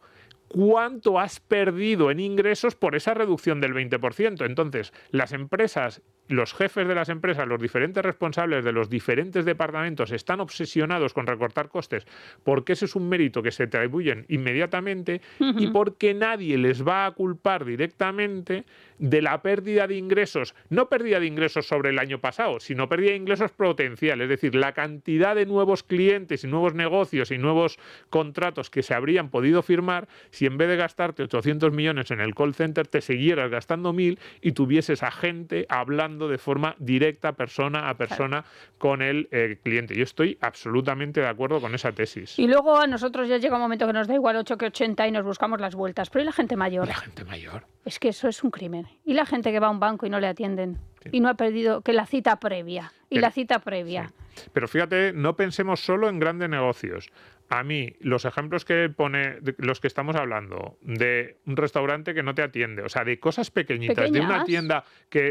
¿cuánto has perdido en ingresos por esa reducción del 20%? Entonces, las empresas, los jefes de las empresas, los diferentes responsables de los diferentes departamentos están obsesionados con recortar costes porque ese es un mérito que se atribuyen inmediatamente y porque nadie les va a culpar directamente de la pérdida de ingresos, no pérdida de ingresos sobre el año pasado, sino pérdida de ingresos potenciales, es decir, la cantidad de nuevos clientes y nuevos negocios y nuevos contratos que se habrían podido firmar si en vez de gastarte 800 millones en el call center te siguieras gastando 1.000 y tuvieses a gente hablando de forma directa, persona a persona, con el cliente. Yo estoy absolutamente de acuerdo con esa tesis. Y luego a nosotros ya llega un momento que nos da igual 8 que 80 y nos buscamos las vueltas. Pero ¿y la gente mayor? La gente mayor. Es que eso es un crimen. Y la gente que va a un banco y no le atienden. Sí. Y no ha perdido que la cita previa. Y la cita previa. Sí. Pero fíjate, no pensemos solo en grandes negocios. A mí, los ejemplos que pone, los que estamos hablando, de un restaurante que no te atiende, o sea, de cosas pequeñitas, de una tienda,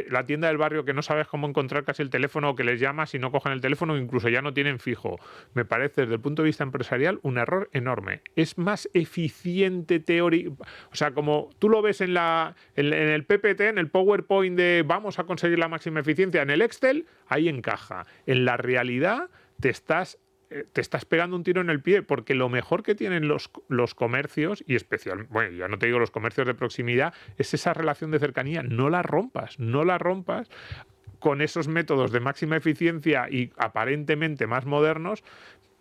la tienda del barrio que no sabes cómo encontrar casi el teléfono o que les llamas y no cogen el teléfono, incluso ya no tienen fijo. Me parece, desde el punto de vista empresarial, un error enorme. Es más eficiente teórico, o sea, como tú lo ves en el PPT, en el PowerPoint de vamos a conseguir la máxima eficiencia, en el Excel, ahí encaja. En la realidad te estás pegando un tiro en el pie, porque lo mejor que tienen los comercios, y especialmente, bueno, ya no te digo los comercios de proximidad, es esa relación de cercanía. No la rompas con esos métodos de máxima eficiencia y aparentemente más modernos,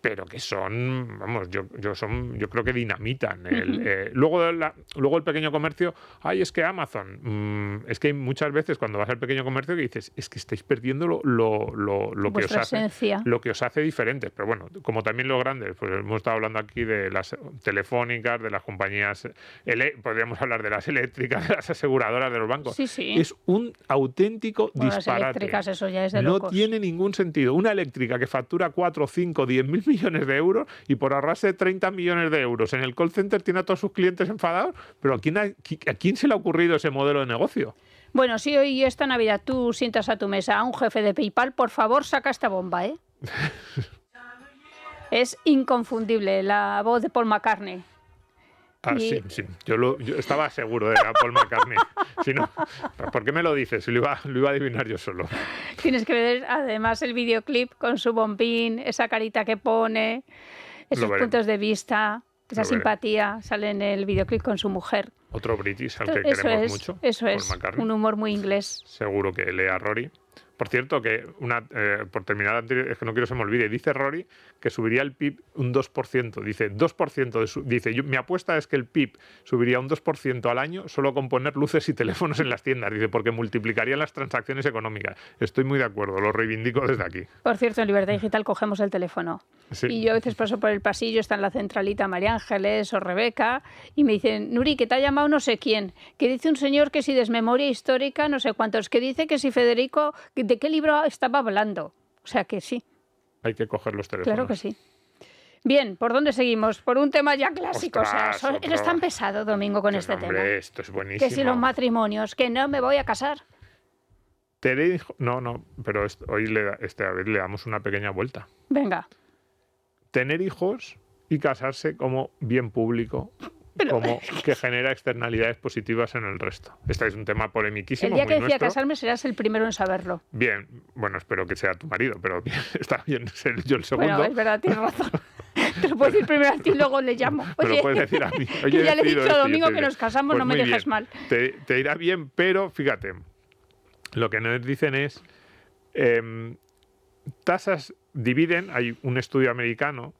pero que son, vamos, yo creo que dinamitan. Luego el pequeño comercio, es que Amazon, es que hay muchas veces cuando vas al pequeño comercio que dices, es que estáis perdiendo lo que os hace diferentes. Pero bueno, como también los grandes, pues hemos estado hablando aquí de las telefónicas, de las compañías, podríamos hablar de las eléctricas, de las aseguradoras, de los bancos. Sí. Es un auténtico disparate. Las eléctricas, eso ya es de no locos. Tiene ningún sentido. Una eléctrica que factura 4, 5, 10.000 millones de euros y por ahorrarse 30 millones de euros en el call center tiene a todos sus clientes enfadados, pero ¿a quién se le ha ocurrido ese modelo de negocio? Bueno, si hoy esta Navidad tú sientas a tu mesa a un jefe de PayPal, por favor saca esta bomba, ¿eh? Es inconfundible la voz de Paul McCartney. Sí. Yo estaba seguro de Paul McCartney. Si no, ¿por qué me lo dices? Lo iba a adivinar yo solo. Tienes que ver además el videoclip con su bombín, esa carita que pone, esos puntos de vista, esa simpatía. Sale en el videoclip con su mujer. Otro british al que queremos mucho. Eso es, un humor muy inglés. Seguro que lea Rory. Por cierto, que por terminar, es que no quiero que se me olvide, dice Rory que subiría el PIB un 2%. Dice, 2%. Mi apuesta es que el PIB subiría un 2% al año solo con poner luces y teléfonos en las tiendas. Dice, porque multiplicarían las transacciones económicas. Estoy muy de acuerdo, lo reivindico desde aquí. Por cierto, en Libertad Digital cogemos el teléfono. Sí. Y yo a veces paso por el pasillo, está en la centralita María Ángeles o Rebeca, y me dicen, Nuri, que te ha llamado no sé quién, que dice un señor que si desmemoria histórica, no sé cuántos, que dice que si Federico... ¿De qué libro estaba hablando? O sea que sí. Hay que coger los teléfonos. Claro que sí. Bien, ¿por dónde seguimos? Por un tema ya clásico. Ostras, o sea, eres tan pesado, Domingo, con este tema. Esto es buenísimo. Que si los matrimonios, que no me voy a casar. No, pero hoy a ver, le damos una pequeña vuelta. Venga. Tener hijos y casarse como bien público como que genera externalidades positivas en el resto. Este es un tema polemiquísimo. El día que muy decía nuestro. casarme serás el primero en saberlo. Bien, bueno, espero que sea tu marido, pero bien, está bien ser yo el segundo. Bueno, es verdad, tienes razón. Te lo puedo decir primero a ti y luego le llamo. Me Oye, lo puedes decir a mí. que Oye, ya le he decido dicho a esto, Domingo yo te que diré. nos casamos, Pues no me muy dejes bien. mal. Te irá bien, pero fíjate, lo que nos dicen es tasas dividen, hay un estudio americano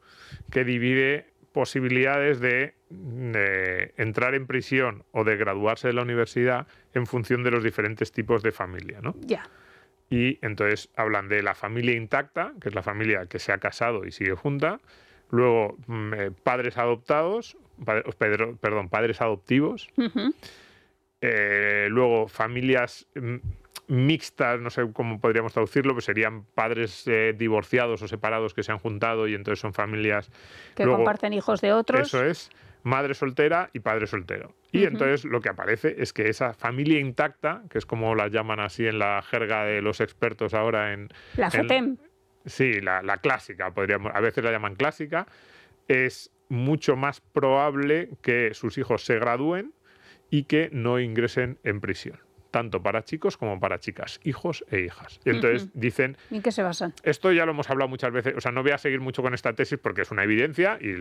que divide posibilidades de entrar en prisión o de graduarse de la universidad en función de los diferentes tipos de familia, ¿no? Ya. Y entonces hablan de la familia intacta, que es la familia que se ha casado y sigue junta, luego padres adoptados, padres adoptivos, Ujú. luego familias mixtas, no sé cómo podríamos traducirlo, pues serían padres divorciados o separados que se han juntado y entonces son familias Que luego, comparten hijos de otros. eso es, madre soltera y padre soltero. Y entonces lo que aparece es que esa familia intacta, que es como la llaman así en la jerga de los expertos ahora La FETEM. Sí, la clásica, a veces la llaman clásica, es mucho más probable que sus hijos se gradúen y que no ingresen en prisión, tanto para chicos como para chicas, hijos e hijas. Y entonces dicen, ¿En qué se basan? esto ya lo hemos hablado muchas veces, o sea, no voy a seguir mucho con esta tesis porque es una evidencia y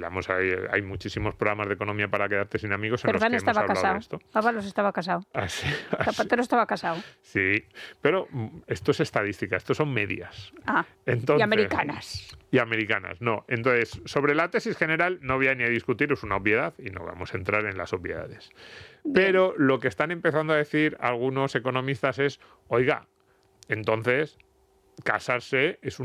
hay muchísimos programas de economía para quedarte sin amigos en los que Perván hemos estaba hablado casado. de esto. Ábalos estaba casado. Así. Zapatero estaba casado. Sí, pero esto es estadística, esto son medias. Ah, Entonces, y americanas. Y americanas, no. Entonces, sobre la tesis general no voy a ni a discutir, es una obviedad y no vamos a entrar en las obviedades. Pero lo que están empezando a decir algunos economistas es, oiga, entonces casarse es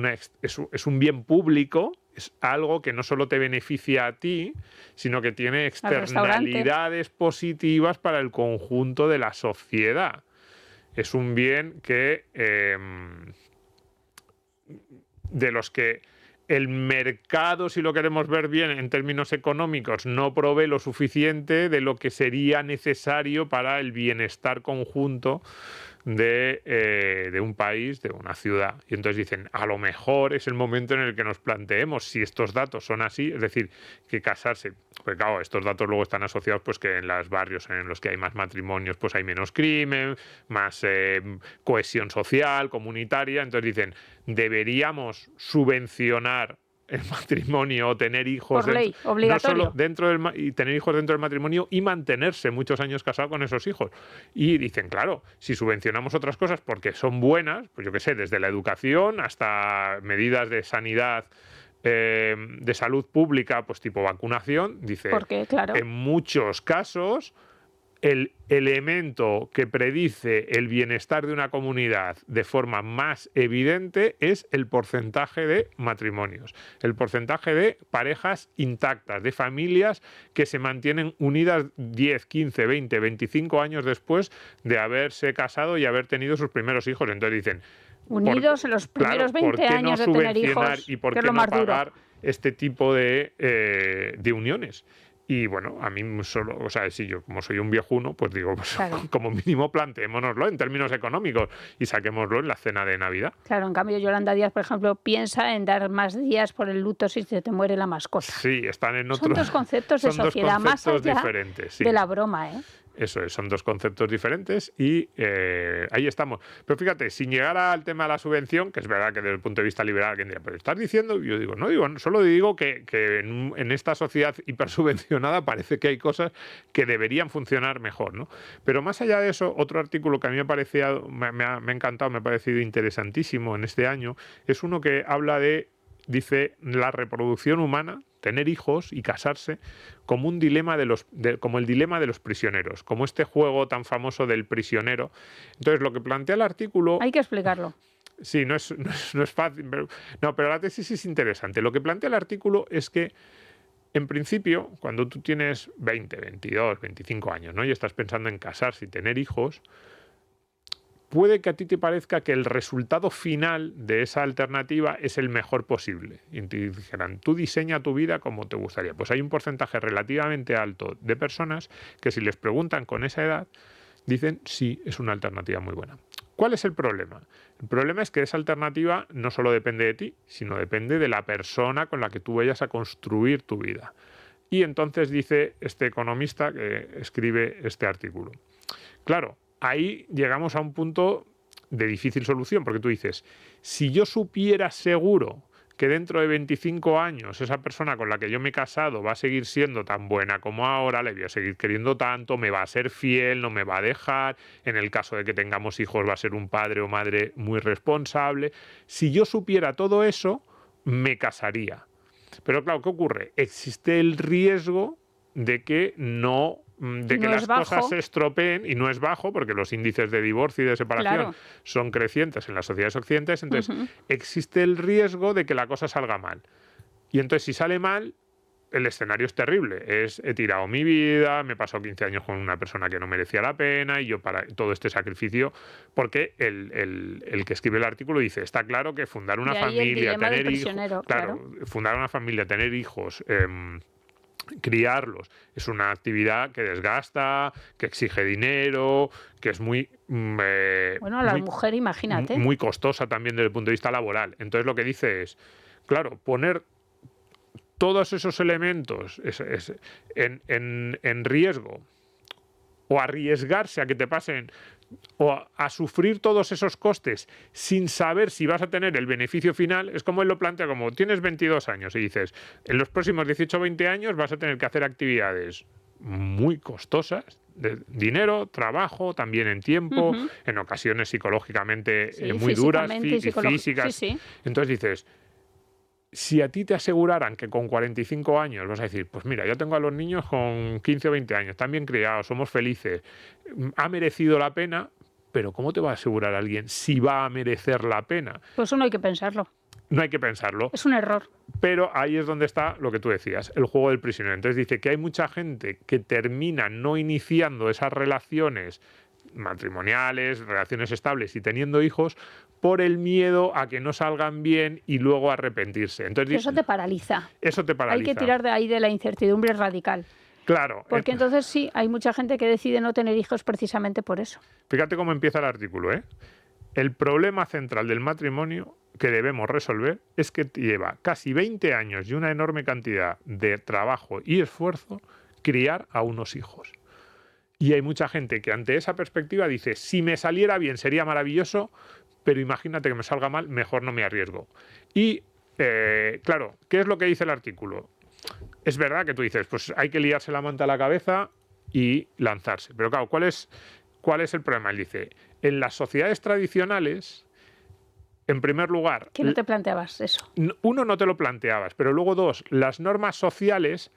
un bien público, es algo que no solo te beneficia a ti, sino que tiene externalidades positivas para el conjunto de la sociedad. Es un bien que de los que el mercado, si lo queremos ver bien en términos económicos, no provee lo suficiente de lo que sería necesario para el bienestar conjunto de un país, de una ciudad. Y entonces dicen, a lo mejor es el momento en el que nos planteemos si estos datos son así, es decir, que casarse, porque claro, estos datos luego están asociados pues que en los barrios en los que hay más matrimonios pues hay menos crimen, más cohesión social, comunitaria. Entonces dicen, deberíamos subvencionar el matrimonio o tener hijos por ley, obligatorio. no solo y tener hijos dentro del matrimonio y mantenerse muchos años casado con esos hijos. Y dicen, claro, si subvencionamos otras cosas porque son buenas, pues yo qué sé, desde la educación hasta medidas de sanidad, de salud pública, pues tipo vacunación, dice, porque, claro, en muchos casos el elemento que predice el bienestar de una comunidad de forma más evidente es el porcentaje de matrimonios, el porcentaje de parejas intactas, de familias que se mantienen unidas 10, 15, 20, 25 años después de haberse casado y haber tenido sus primeros hijos. Entonces dicen, unidos en los primeros 20 años de tener hijos, y por que qué es lo no más duro. pagar este tipo de uniones. Y bueno, a mí solo, o sea, si yo como soy un viejuno, pues digo, pues, claro, como mínimo planteémonoslo en términos económicos y saquémoslo en la cena de Navidad. Claro, en cambio Yolanda Díaz, por ejemplo, piensa en dar más días por el luto si se te muere la mascota. Sí, están en otro. Son dos conceptos de sociedad más allá diferentes, sí. de la broma, ¿eh? Eso es, son dos conceptos diferentes y ahí estamos. Pero fíjate, sin llegar al tema de la subvención, que es verdad que desde el punto de vista liberal alguien dirá, pero estás diciendo, yo digo, solo digo que en esta sociedad hipersubvencionada parece que hay cosas que deberían funcionar mejor, ¿no? Pero más allá de eso, otro artículo que a mí me ha encantado, me ha parecido interesantísimo en este año, es uno que habla dice, la reproducción humana, tener hijos y casarse, como un dilema como el dilema de los prisioneros, como este juego tan famoso del prisionero. Entonces, lo que plantea el artículo... Hay que explicarlo. Sí, no es fácil, pero la tesis es interesante. Lo que plantea el artículo es que, en principio, cuando tú tienes 20, 22, 25 años, ¿no? Y estás pensando en casarse y tener hijos, puede que a ti te parezca que el resultado final de esa alternativa es el mejor posible. Y te dijeran, tú diseña tu vida como te gustaría. Pues hay un porcentaje relativamente alto de personas que si les preguntan con esa edad, dicen sí, es una alternativa muy buena. ¿Cuál es el problema? El problema es que esa alternativa no solo depende de ti, sino depende de la persona con la que tú vayas a construir tu vida. Y entonces dice este economista que escribe este artículo. Claro, ahí llegamos a un punto de difícil solución, porque tú dices, si yo supiera seguro que dentro de 25 años esa persona con la que yo me he casado va a seguir siendo tan buena como ahora, le voy a seguir queriendo tanto, me va a ser fiel, no me va a dejar, en el caso de que tengamos hijos va a ser un padre o madre muy responsable. Si yo supiera todo eso, me casaría. Pero claro, ¿qué ocurre? Existe el riesgo de que las cosas se estropeen, y no es bajo, porque los índices de divorcio y de separación son crecientes en las sociedades occidentales, entonces existe el riesgo de que la cosa salga mal. Y entonces si sale mal, el escenario es terrible. He tirado mi vida, me he pasado 15 años con una persona que no merecía la pena, y yo para todo este sacrificio, porque el que escribe el artículo dice, está claro que fundar una familia, tener hijos, fundar una familia, tener hijos, criarlos, es una actividad que desgasta, que exige dinero, que es muy... bueno, a la mujer, imagínate. Muy costosa también desde el punto de vista laboral. Entonces lo que dice es, claro, poner todos esos elementos en riesgo, o arriesgarse a que te pasen, o a sufrir todos esos costes sin saber si vas a tener el beneficio final, es como él lo plantea, como tienes 22 años y dices, en los próximos 18 o 20 años vas a tener que hacer actividades muy costosas, de dinero, trabajo, también en tiempo, en ocasiones psicológicamente muy duras, físicas. Entonces dices, si a ti te aseguraran que con 45 años vas a decir, pues mira, yo tengo a los niños con 15 o 20 años, están bien criados, somos felices, ha merecido la pena, pero ¿cómo te va a asegurar alguien si va a merecer la pena? Pues eso no hay que pensarlo. No hay que pensarlo. Es un error. Pero ahí es donde está lo que tú decías, el juego del prisionero. Entonces dice que hay mucha gente que termina no iniciando esas relaciones matrimoniales, relaciones estables y teniendo hijos por el miedo a que no salgan bien y luego arrepentirse. Entonces, eso te paraliza. Eso te paraliza. Hay que tirar de ahí de la incertidumbre radical. Claro. Porque entonces sí, hay mucha gente que decide no tener hijos precisamente por eso. Fíjate cómo empieza el artículo, ¿eh? El problema central del matrimonio que debemos resolver es que lleva casi 20 años y una enorme cantidad de trabajo y esfuerzo criar a unos hijos. Y hay mucha gente que ante esa perspectiva dice, si me saliera bien sería maravilloso, pero imagínate que me salga mal, mejor no me arriesgo. Y claro, ¿qué es lo que dice el artículo? Es verdad que tú dices, pues hay que liarse la manta a la cabeza y lanzarse. Pero claro, ¿cuál es el problema? Él dice, en las sociedades tradicionales, en primer lugar... ¿Que no te planteabas eso? Uno, no te lo planteabas, pero luego dos, las normas sociales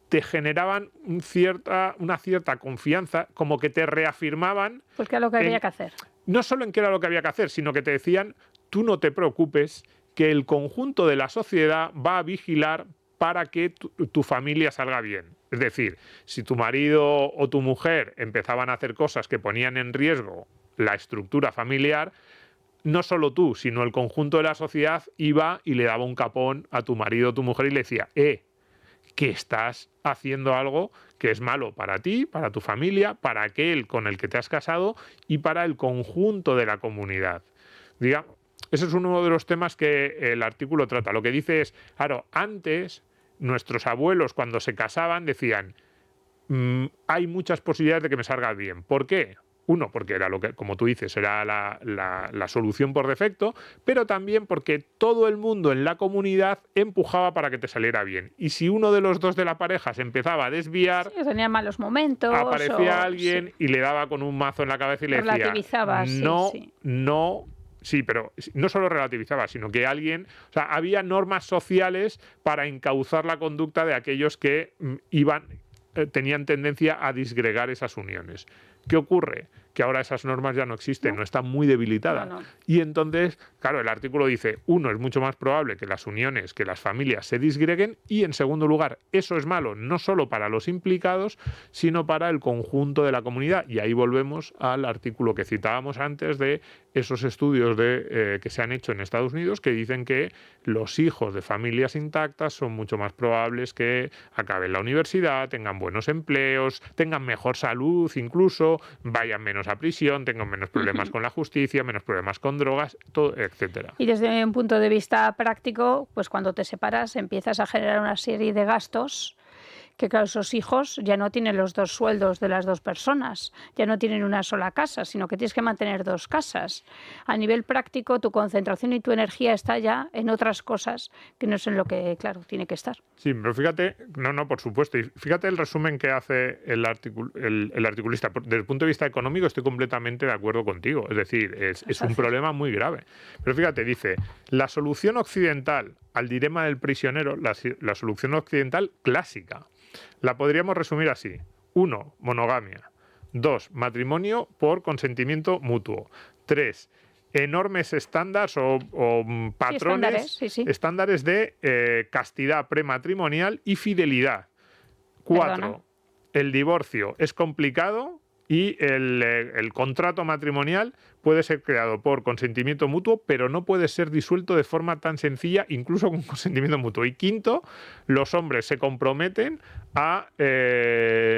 te generaban una cierta confianza, como que te reafirmaban... Pues que era lo que había que hacer. No solo en qué era lo que había que hacer, sino que te decían, tú no te preocupes, que el conjunto de la sociedad va a vigilar para que tu familia salga bien. Es decir, si tu marido o tu mujer empezaban a hacer cosas que ponían en riesgo la estructura familiar, no solo tú, sino el conjunto de la sociedad iba y le daba un capón a tu marido o tu mujer y le decía, que estás haciendo algo que es malo para ti, para tu familia, para aquel con el que te has casado y para el conjunto de la comunidad. Digamos, ese es uno de los temas que el artículo trata. Lo que dice es, claro, antes nuestros abuelos cuando se casaban decían, hay muchas posibilidades de que me salga bien. ¿Por qué? Uno, porque era lo que, como tú dices, era la solución por defecto, pero también porque todo el mundo en la comunidad empujaba para que te saliera bien. Y si uno de los dos de la pareja se empezaba a desviar, sí, tenía malos momentos, aparecía alguien y le daba con un mazo en la cabeza y le decía, sí, pero no solo relativizaba, sino que alguien... O sea, había normas sociales para encauzar la conducta de aquellos que tenían tendencia a disgregar esas uniones. ¿Qué ocurre? Que ahora esas normas ya no existen, no están muy debilitadas. No. Y entonces, claro, el artículo dice, uno, es mucho más probable que las uniones, que las familias se disgreguen, y en segundo lugar, eso es malo no solo para los implicados, sino para el conjunto de la comunidad. Y ahí volvemos al artículo que citábamos antes de esos estudios que se han hecho en Estados Unidos que dicen que los hijos de familias intactas son mucho más probables que acaben la universidad, tengan buenos empleos, tengan mejor salud incluso, vayan menos a prisión, tengan menos problemas con la justicia, menos problemas con drogas, todo, etcétera. Y desde un punto de vista práctico, pues cuando te separas empiezas a generar una serie de gastos Que claro, esos hijos ya no tienen los 2 sueldos de las 2 personas, ya no tienen una sola casa, sino que tienes que mantener 2 casas. A nivel práctico, tu concentración y tu energía está ya en otras cosas que no es en lo que, claro, tiene que estar. Sí, pero fíjate, no, por supuesto, y fíjate el resumen que hace el articulista. Desde el punto de vista económico estoy completamente de acuerdo contigo, es decir, es un problema muy grave. Pero fíjate, dice, la solución occidental al dilema del prisionero, la solución occidental clásica, la podríamos resumir así. 1, monogamia. 2, matrimonio por consentimiento mutuo. 3, enormes estándares o patrones, estándares de castidad prematrimonial y fidelidad. 4, el divorcio es complicado y el contrato matrimonial puede ser creado por consentimiento mutuo, pero no puede ser disuelto de forma tan sencilla, incluso con consentimiento mutuo. Y 5, los hombres se comprometen a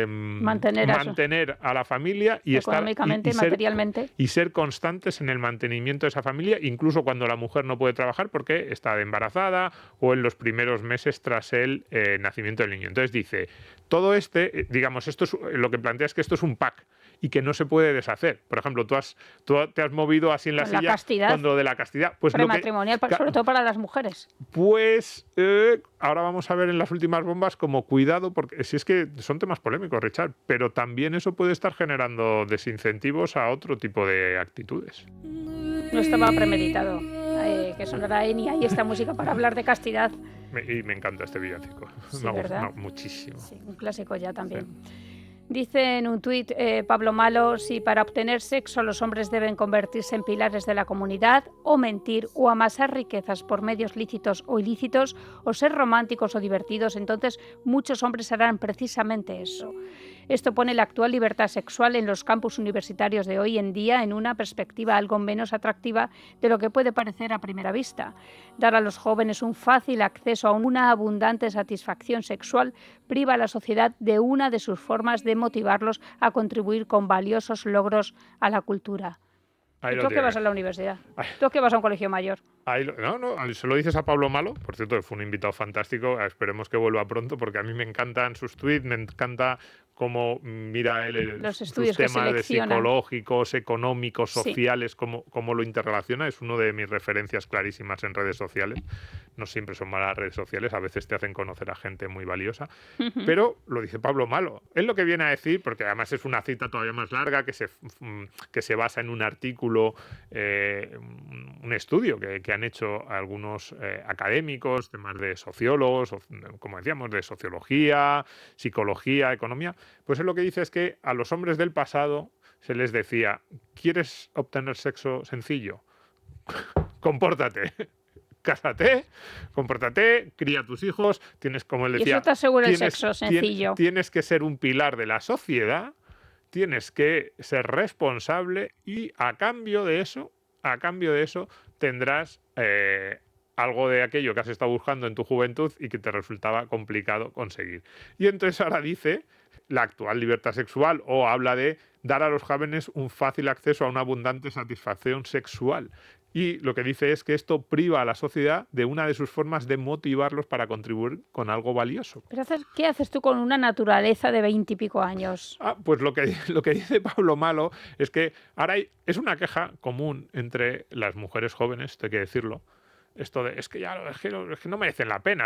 mantener a la familia y económicamente, materialmente. Y ser constantes en el mantenimiento de esa familia, incluso cuando la mujer no puede trabajar porque está embarazada o en los primeros meses tras el nacimiento del niño. Entonces dice, todo digamos, esto es lo que plantea es que esto es un pack y que no se puede deshacer. Por ejemplo, tú te has movido así en la silla con lo de la castidad. Pues prematrimonial, sobre todo para las mujeres. Pues ahora vamos a ver en las últimas bombas como cuidado, porque si es que son temas polémicos, Richard, pero también eso puede estar generando desincentivos a otro tipo de actitudes. No estaba premeditado que sonara Enya y esta música para hablar de castidad. Y me encanta este villancico. Sí, ¿verdad? Muchísimo. Sí, un clásico ya también. Sí. Dice en un tuit Pablo Malo, si para obtener sexo los hombres deben convertirse en pilares de la comunidad, o mentir, o amasar riquezas por medios lícitos o ilícitos, o ser románticos o divertidos, entonces muchos hombres harán precisamente eso. Esto pone la actual libertad sexual en los campus universitarios de hoy en día en una perspectiva algo menos atractiva de lo que puede parecer a primera vista. Dar a los jóvenes un fácil acceso a una abundante satisfacción sexual priva a la sociedad de una de sus formas de motivarlos a contribuir con valiosos logros a la cultura. ¿Tú qué vas a la universidad? ¿Tú qué vas a un colegio mayor? Se lo dices a Pablo Malo, por cierto, fue un invitado fantástico, esperemos que vuelva pronto, porque a mí me encantan sus tweets, me encanta cómo mira él sus temas de psicológicos, económicos, sociales, cómo lo interrelaciona, es uno de mis referencias clarísimas en redes sociales. No siempre son malas redes sociales, a veces te hacen conocer a gente muy valiosa, pero lo dice Pablo Malo. Él lo que viene a decir, porque además es una cita todavía más larga, que se basa en un artículo, un estudio que han hecho algunos académicos, temas de sociólogos, como decíamos, de sociología, psicología, economía, pues él lo que dice es que a los hombres del pasado se les decía, ¿quieres obtener sexo sencillo? Compórtate. Cásate, compórtate, cría a tus hijos, tienes, como él decía... Y eso te asegura el sexo sencillo. Tienes que ser un pilar de la sociedad, tienes que ser responsable y a cambio de eso tendrás algo de aquello que has estado buscando en tu juventud y que te resultaba complicado conseguir. Y entonces ahora dice la actual libertad sexual, o habla de dar a los jóvenes un fácil acceso a una abundante satisfacción sexual. Y lo que dice es que esto priva a la sociedad de una de sus formas de motivarlos para contribuir con algo valioso. Pero ¿qué haces tú con una naturaleza de 20 y pico años? Pues lo que dice Pablo Malo es que ahora es una queja común entre las mujeres jóvenes, hay que decirlo. Esto de, es que no merecen la pena.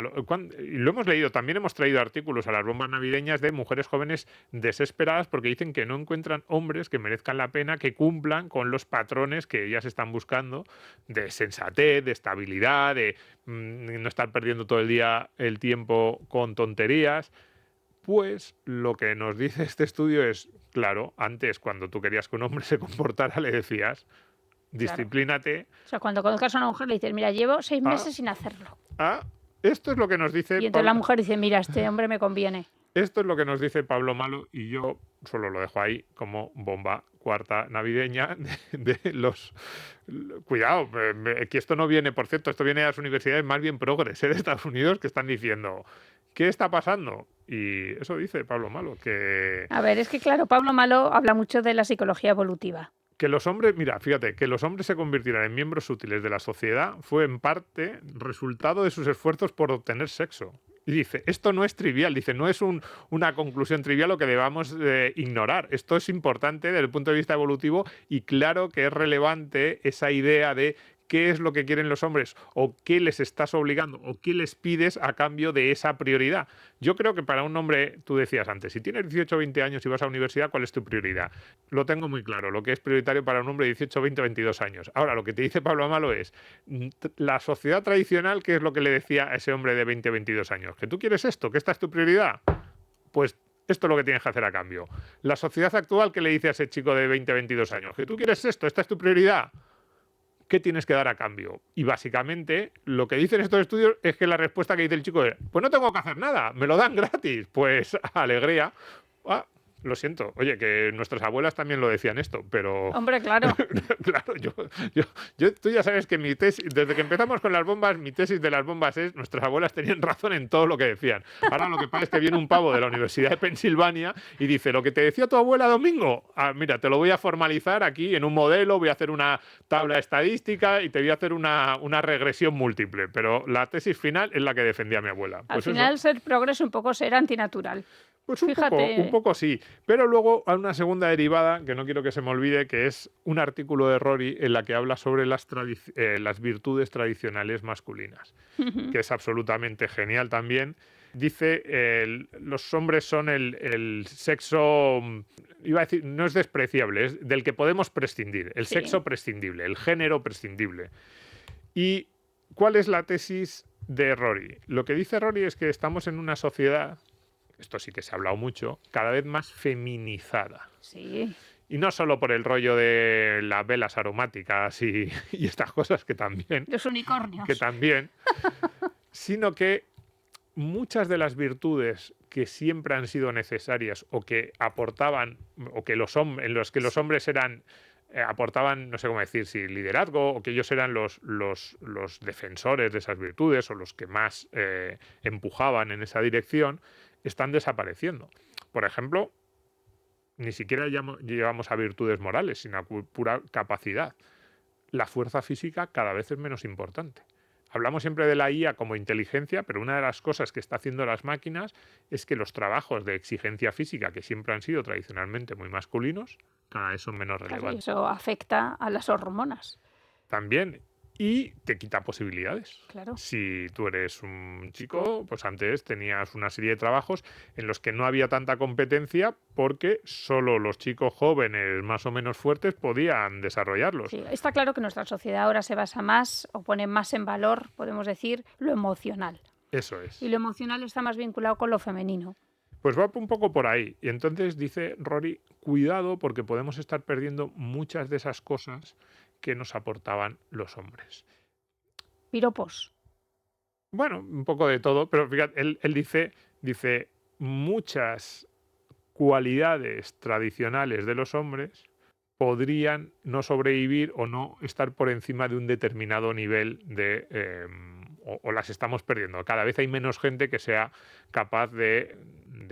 Y lo hemos leído, también hemos traído artículos a las bombas navideñas de mujeres jóvenes desesperadas porque dicen que no encuentran hombres que merezcan la pena, que cumplan con los patrones que ellas están buscando de sensatez, de estabilidad, de no estar perdiendo todo el día el tiempo con tonterías. Pues lo que nos dice este estudio es, claro, antes cuando tú querías que un hombre se comportara le decías... Disciplínate. Claro. O sea, cuando conozcas a una mujer le dices, mira, llevo 6 meses sin hacerlo. Esto es lo que nos dice... Y entonces la mujer dice, mira, este hombre me conviene. Esto es lo que nos dice Pablo Malo y yo solo lo dejo ahí como bomba cuarta navideña de los... Cuidado, que esto no viene, por cierto, esto viene de las universidades más bien progres de Estados Unidos que están diciendo... ¿Qué está pasando? Y eso dice Pablo Malo, que... A ver, es que claro, Pablo Malo habla mucho de la psicología evolutiva. Que los hombres, mira, fíjate, que los hombres se convirtieran en miembros útiles de la sociedad fue en parte resultado de sus esfuerzos por obtener sexo. Y dice, esto no es trivial, dice, no es una conclusión trivial lo que debamos ignorar. Esto es importante desde el punto de vista evolutivo y claro que es relevante esa idea de qué es lo que quieren los hombres o qué les estás obligando o qué les pides a cambio de esa prioridad. Yo creo que para un hombre, tú decías antes, si tienes 18 o 20 años y vas a la universidad, ¿cuál es tu prioridad? Lo tengo muy claro, lo que es prioritario para un hombre de 18, 20, 22 años. Ahora, lo que te dice Pablo Amalo es, la sociedad tradicional, ¿qué es lo que le decía a ese hombre de 20, 22 años? ¿Que tú quieres esto? ¿Que esta es tu prioridad? Pues esto es lo que tienes que hacer a cambio. La sociedad actual, ¿qué le dice a ese chico de 20, 22 años? ¿Que tú quieres esto? ¿Esta es tu prioridad? ¿Qué tienes que dar a cambio? Y básicamente lo que dicen estos estudios es que la respuesta que dice el chico es, pues no tengo que hacer nada, me lo dan gratis. Pues alegría. Lo siento. Oye, que nuestras abuelas también lo decían esto, pero... Hombre, claro. Claro, tú ya sabes que mi tesis, desde que empezamos con las bombas, mi tesis de las bombas es nuestras abuelas tenían razón en todo lo que decían. Ahora lo que pasa es que viene un pavo de la Universidad de Pensilvania y dice, lo que te decía tu abuela Domingo, mira, te lo voy a formalizar aquí en un modelo, voy a hacer una tabla estadística y te voy a hacer una regresión múltiple, pero la tesis final es la que defendía mi abuela. Al final ser progreso un poco ser antinatural. Pues Fíjate. un poco sí, pero luego hay una segunda derivada que no quiero que se me olvide, que es un artículo de Rory en la que habla sobre las virtudes tradicionales masculinas, que es absolutamente genial también. Dice, los hombres son el sexo, iba a decir, no es despreciable, es del que podemos prescindir, el sexo prescindible, el género prescindible. ¿Y cuál es la tesis de Rory? Lo que dice Rory es que estamos en una sociedad, esto sí que se ha hablado mucho, cada vez más feminizada. Sí. Y no solo por el rollo de las velas aromáticas y estas cosas que también... Los unicornios. Que también, sino que muchas de las virtudes que siempre han sido necesarias o que aportaban, o que en los que los hombres eran... aportaban, no sé cómo decir, si liderazgo, o que ellos eran los defensores de esas virtudes o los que más empujaban en esa dirección, están desapareciendo. Por ejemplo, ni siquiera llegamos a virtudes morales, sino a pura capacidad. La fuerza física cada vez es menos importante. Hablamos siempre de la IA como inteligencia, pero una de las cosas que está haciendo las máquinas es que los trabajos de exigencia física, que siempre han sido tradicionalmente muy masculinos, cada vez son menos relevantes. Claro, y eso afecta a las hormonas. También. Y te quita posibilidades. Claro. Si tú eres un chico, pues antes tenías una serie de trabajos en los que no había tanta competencia porque solo los chicos jóvenes más o menos fuertes podían desarrollarlos. Sí, está claro que nuestra sociedad ahora se basa más o pone más en valor, podemos decir, lo emocional. Eso es. Y lo emocional está más vinculado con lo femenino. Pues va un poco por ahí. Y entonces dice Rory, cuidado porque podemos estar perdiendo muchas de esas cosas que nos aportaban los hombres. Piropos. Bueno, un poco de todo, pero fíjate, él dice muchas cualidades tradicionales de los hombres podrían no sobrevivir o no estar por encima de un determinado nivel de... o las estamos perdiendo. Cada vez hay menos gente que sea capaz de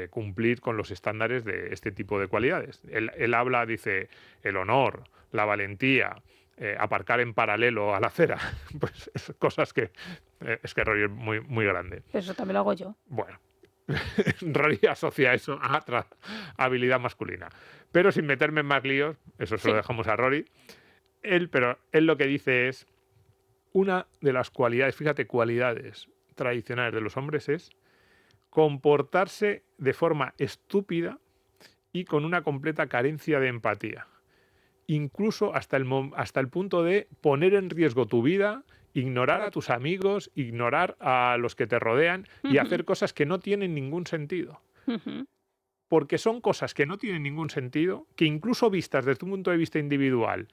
cumplir con los estándares de este tipo de cualidades. Él habla, dice, el honor, la valentía, aparcar en paralelo a la acera, pues cosas que es que Rory es muy, muy grande. Eso también lo hago yo. Bueno, Rory asocia eso a otra habilidad masculina. Pero sin meterme en más líos, eso se lo dejamos a Rory. Pero él lo que dice es, una de las cualidades, fíjate, cualidades tradicionales de los hombres es comportarse de forma estúpida y con una completa carencia de empatía. Incluso hasta el punto de poner en riesgo tu vida, ignorar a tus amigos, ignorar a los que te rodean y hacer cosas que no tienen ningún sentido. Porque son cosas que no tienen ningún sentido, que incluso vistas desde un punto de vista individual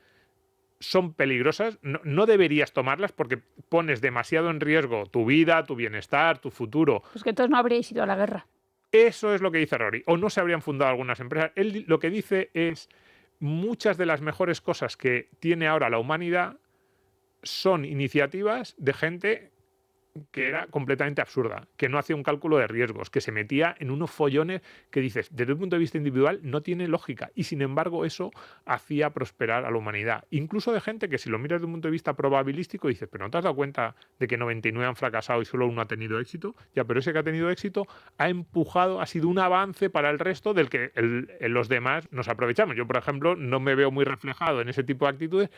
son peligrosas, no deberías tomarlas porque pones demasiado en riesgo tu vida, tu bienestar, tu futuro. Pues que entonces no habríais ido a la guerra. Eso es lo que dice Rory. O no se habrían fundado algunas empresas. Él lo que dice es, muchas de las mejores cosas que tiene ahora la humanidad son iniciativas de gente que era completamente absurda, que no hacía un cálculo de riesgos, que se metía en unos follones que dices, desde un punto de vista individual no tiene lógica, y sin embargo eso hacía prosperar a la humanidad. Incluso de gente que si lo miras desde un punto de vista probabilístico dices, pero ¿no te has dado cuenta de que 99 han fracasado y solo uno ha tenido éxito? Ya, pero ese que ha tenido éxito ha empujado, ha sido un avance para el resto del que los demás nos aprovechamos. Yo, por ejemplo, no me veo muy reflejado en ese tipo de actitudes,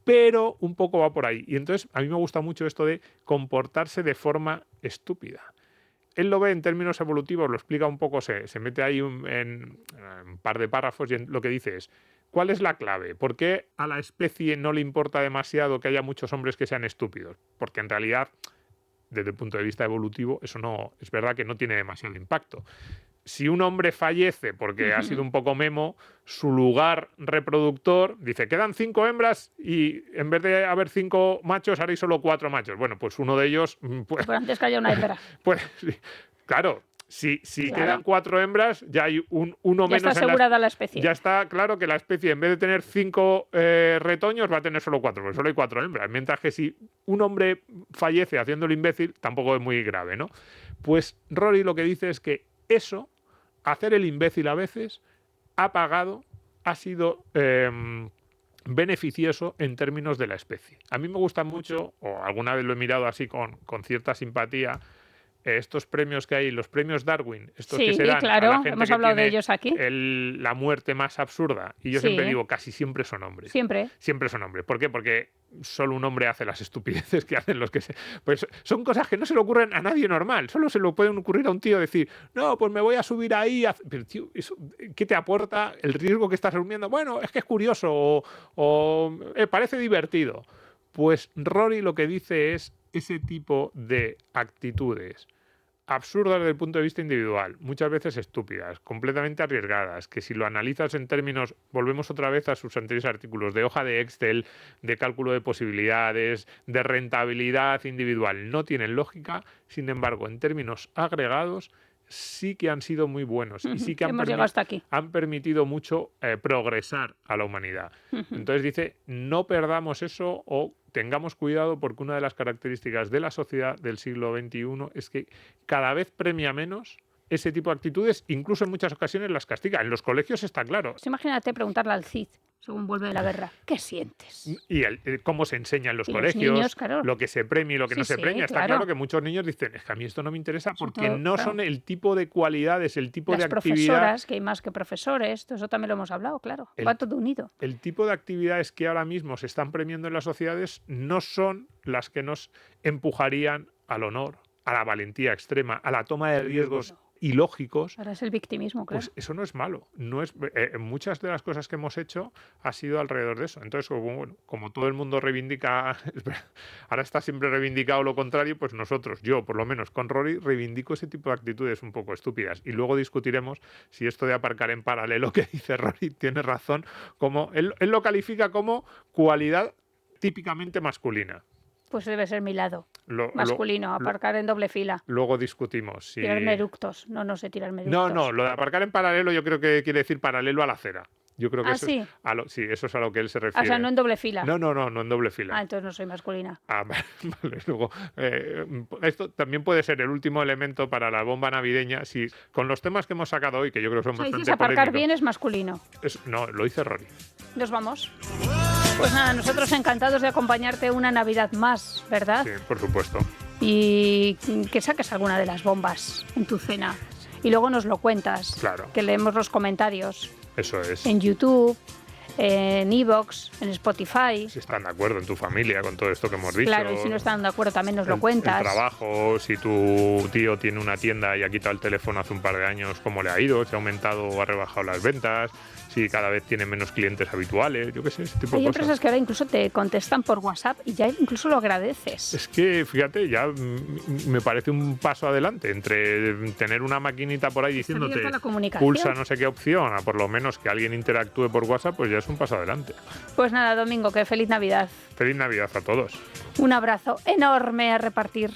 pero un poco va por ahí. Y entonces a mí me gusta mucho esto de comportarse de forma estúpida. Él lo ve en términos evolutivos, lo explica un poco, se mete ahí en un par de párrafos y lo que dice es, ¿cuál es la clave? ¿Por qué a la especie no le importa demasiado que haya muchos hombres que sean estúpidos? Porque en realidad, desde el punto de vista evolutivo, eso no es verdad que no tiene demasiado impacto. Si un hombre fallece porque ha sido un poco memo, su lugar reproductor dice, quedan 5 hembras y en vez de haber 5 machos, ahora hay solo 4 machos. Bueno, pues uno de ellos... Pues, pero antes que haya una hembra. Pues claro, si claro, quedan 4 hembras, ya hay uno menos. Ya está asegurada la especie. Ya está claro que la especie, en vez de tener 5 retoños, va a tener solo 4, porque solo hay 4 hembras. Mientras que si un hombre fallece haciendo el imbécil, tampoco es muy grave, ¿no? Pues Rory lo que dice es que eso, hacer el imbécil a veces, ha sido beneficioso en términos de la especie. A mí me gusta mucho, o alguna vez lo he mirado así con cierta simpatía, estos premios que hay, los premios Darwin, estos que se dan claro, a la gente hemos que hablado tiene de ellos aquí. La muerte más absurda. Y yo siempre digo, casi siempre son hombres. Siempre son hombres. ¿Por qué? Porque solo un hombre hace las estupideces que hacen los que se... Pues son cosas que no se le ocurren a nadie normal. Solo se le pueden ocurrir a un tío decir, no, pues me voy a subir ahí. Pero tío, eso, ¿qué te aporta el riesgo que estás asumiendo? Bueno, es que es curioso o parece divertido. Pues Rory lo que dice es ese tipo de actitudes absurdas desde el punto de vista individual, muchas veces estúpidas, completamente arriesgadas, que si lo analizas en términos, volvemos otra vez a sus anteriores artículos, de hoja de Excel, de cálculo de posibilidades, de rentabilidad individual, no tienen lógica, sin embargo, en términos agregados, sí que han sido muy buenos y sí que han permitido mucho progresar a la humanidad. Entonces dice, no perdamos eso o tengamos cuidado porque una de las características de la sociedad del siglo XXI es que cada vez premia menos ese tipo de actitudes, incluso en muchas ocasiones las castiga. En los colegios está claro. Pues imagínate preguntarle al Cid, según vuelve de la guerra, ¿qué sientes? Y cómo se enseña en los colegios, los niños, claro, lo que se premia y lo que no se premia. Está claro que muchos niños dicen, es que a mí esto no me interesa porque no son el tipo de cualidades, el tipo de actividad... Las profesoras, que hay más que profesores, eso también lo hemos hablado, claro, va todo unido. El tipo de actividades que ahora mismo se están premiando en las sociedades no son las que nos empujarían al honor, a la valentía extrema, a la toma de riesgos ilógicos. Ahora es el victimismo, claro. Pues eso no es malo. No es, muchas de las cosas que hemos hecho ha sido alrededor de eso. Entonces, bueno, como todo el mundo reivindica, ahora está siempre reivindicado lo contrario, pues nosotros, yo por lo menos con Rory, reivindico ese tipo de actitudes un poco estúpidas. Y luego discutiremos si esto de aparcar en paralelo que dice Rory tiene razón, como él lo califica como cualidad típicamente masculina. Pues debe ser mi lado masculino, aparcar en doble fila. Luego discutimos. Si... Tirarme eructos. No sé tirarme eructos. No, lo de aparcar en paralelo yo creo que quiere decir paralelo a la acera. Yo creo que eso ¿sí? Eso es a lo que él se refiere. O sea, no en doble fila. No en doble fila. Entonces no soy masculina. Vale. Luego, esto también puede ser el último elemento para la bomba navideña. Si con los temas que hemos sacado hoy, que yo creo que son bastante polémicos... aparcar bien es masculino. No, lo dice Rory. Nos vamos. Pues nada, nosotros encantados de acompañarte una Navidad más, ¿verdad? Sí, por supuesto. Y que saques alguna de las bombas en tu cena. Y luego nos lo cuentas. Claro. Que leemos los comentarios. Eso es. En YouTube, en iVoox, en Spotify. Si están de acuerdo en tu familia con todo esto que hemos dicho. Claro, y si no están de acuerdo también nos lo cuentas. El trabajo, si tu tío tiene una tienda y ha quitado el teléfono hace un par de años, ¿cómo le ha ido? ¿Se ha aumentado o ha rebajado las ventas? Si cada vez tiene menos clientes habituales, yo qué sé, ese tipo de cosas. Hay empresas que ahora incluso te contestan por WhatsApp y ya incluso lo agradeces. Es que, fíjate, ya me parece un paso adelante entre tener una maquinita por ahí diciéndote pulsa no sé qué opción, a por lo menos que alguien interactúe por WhatsApp, pues ya es un paso adelante. Pues nada, Domingo, que feliz Navidad. Feliz Navidad a todos. Un abrazo enorme a repartir.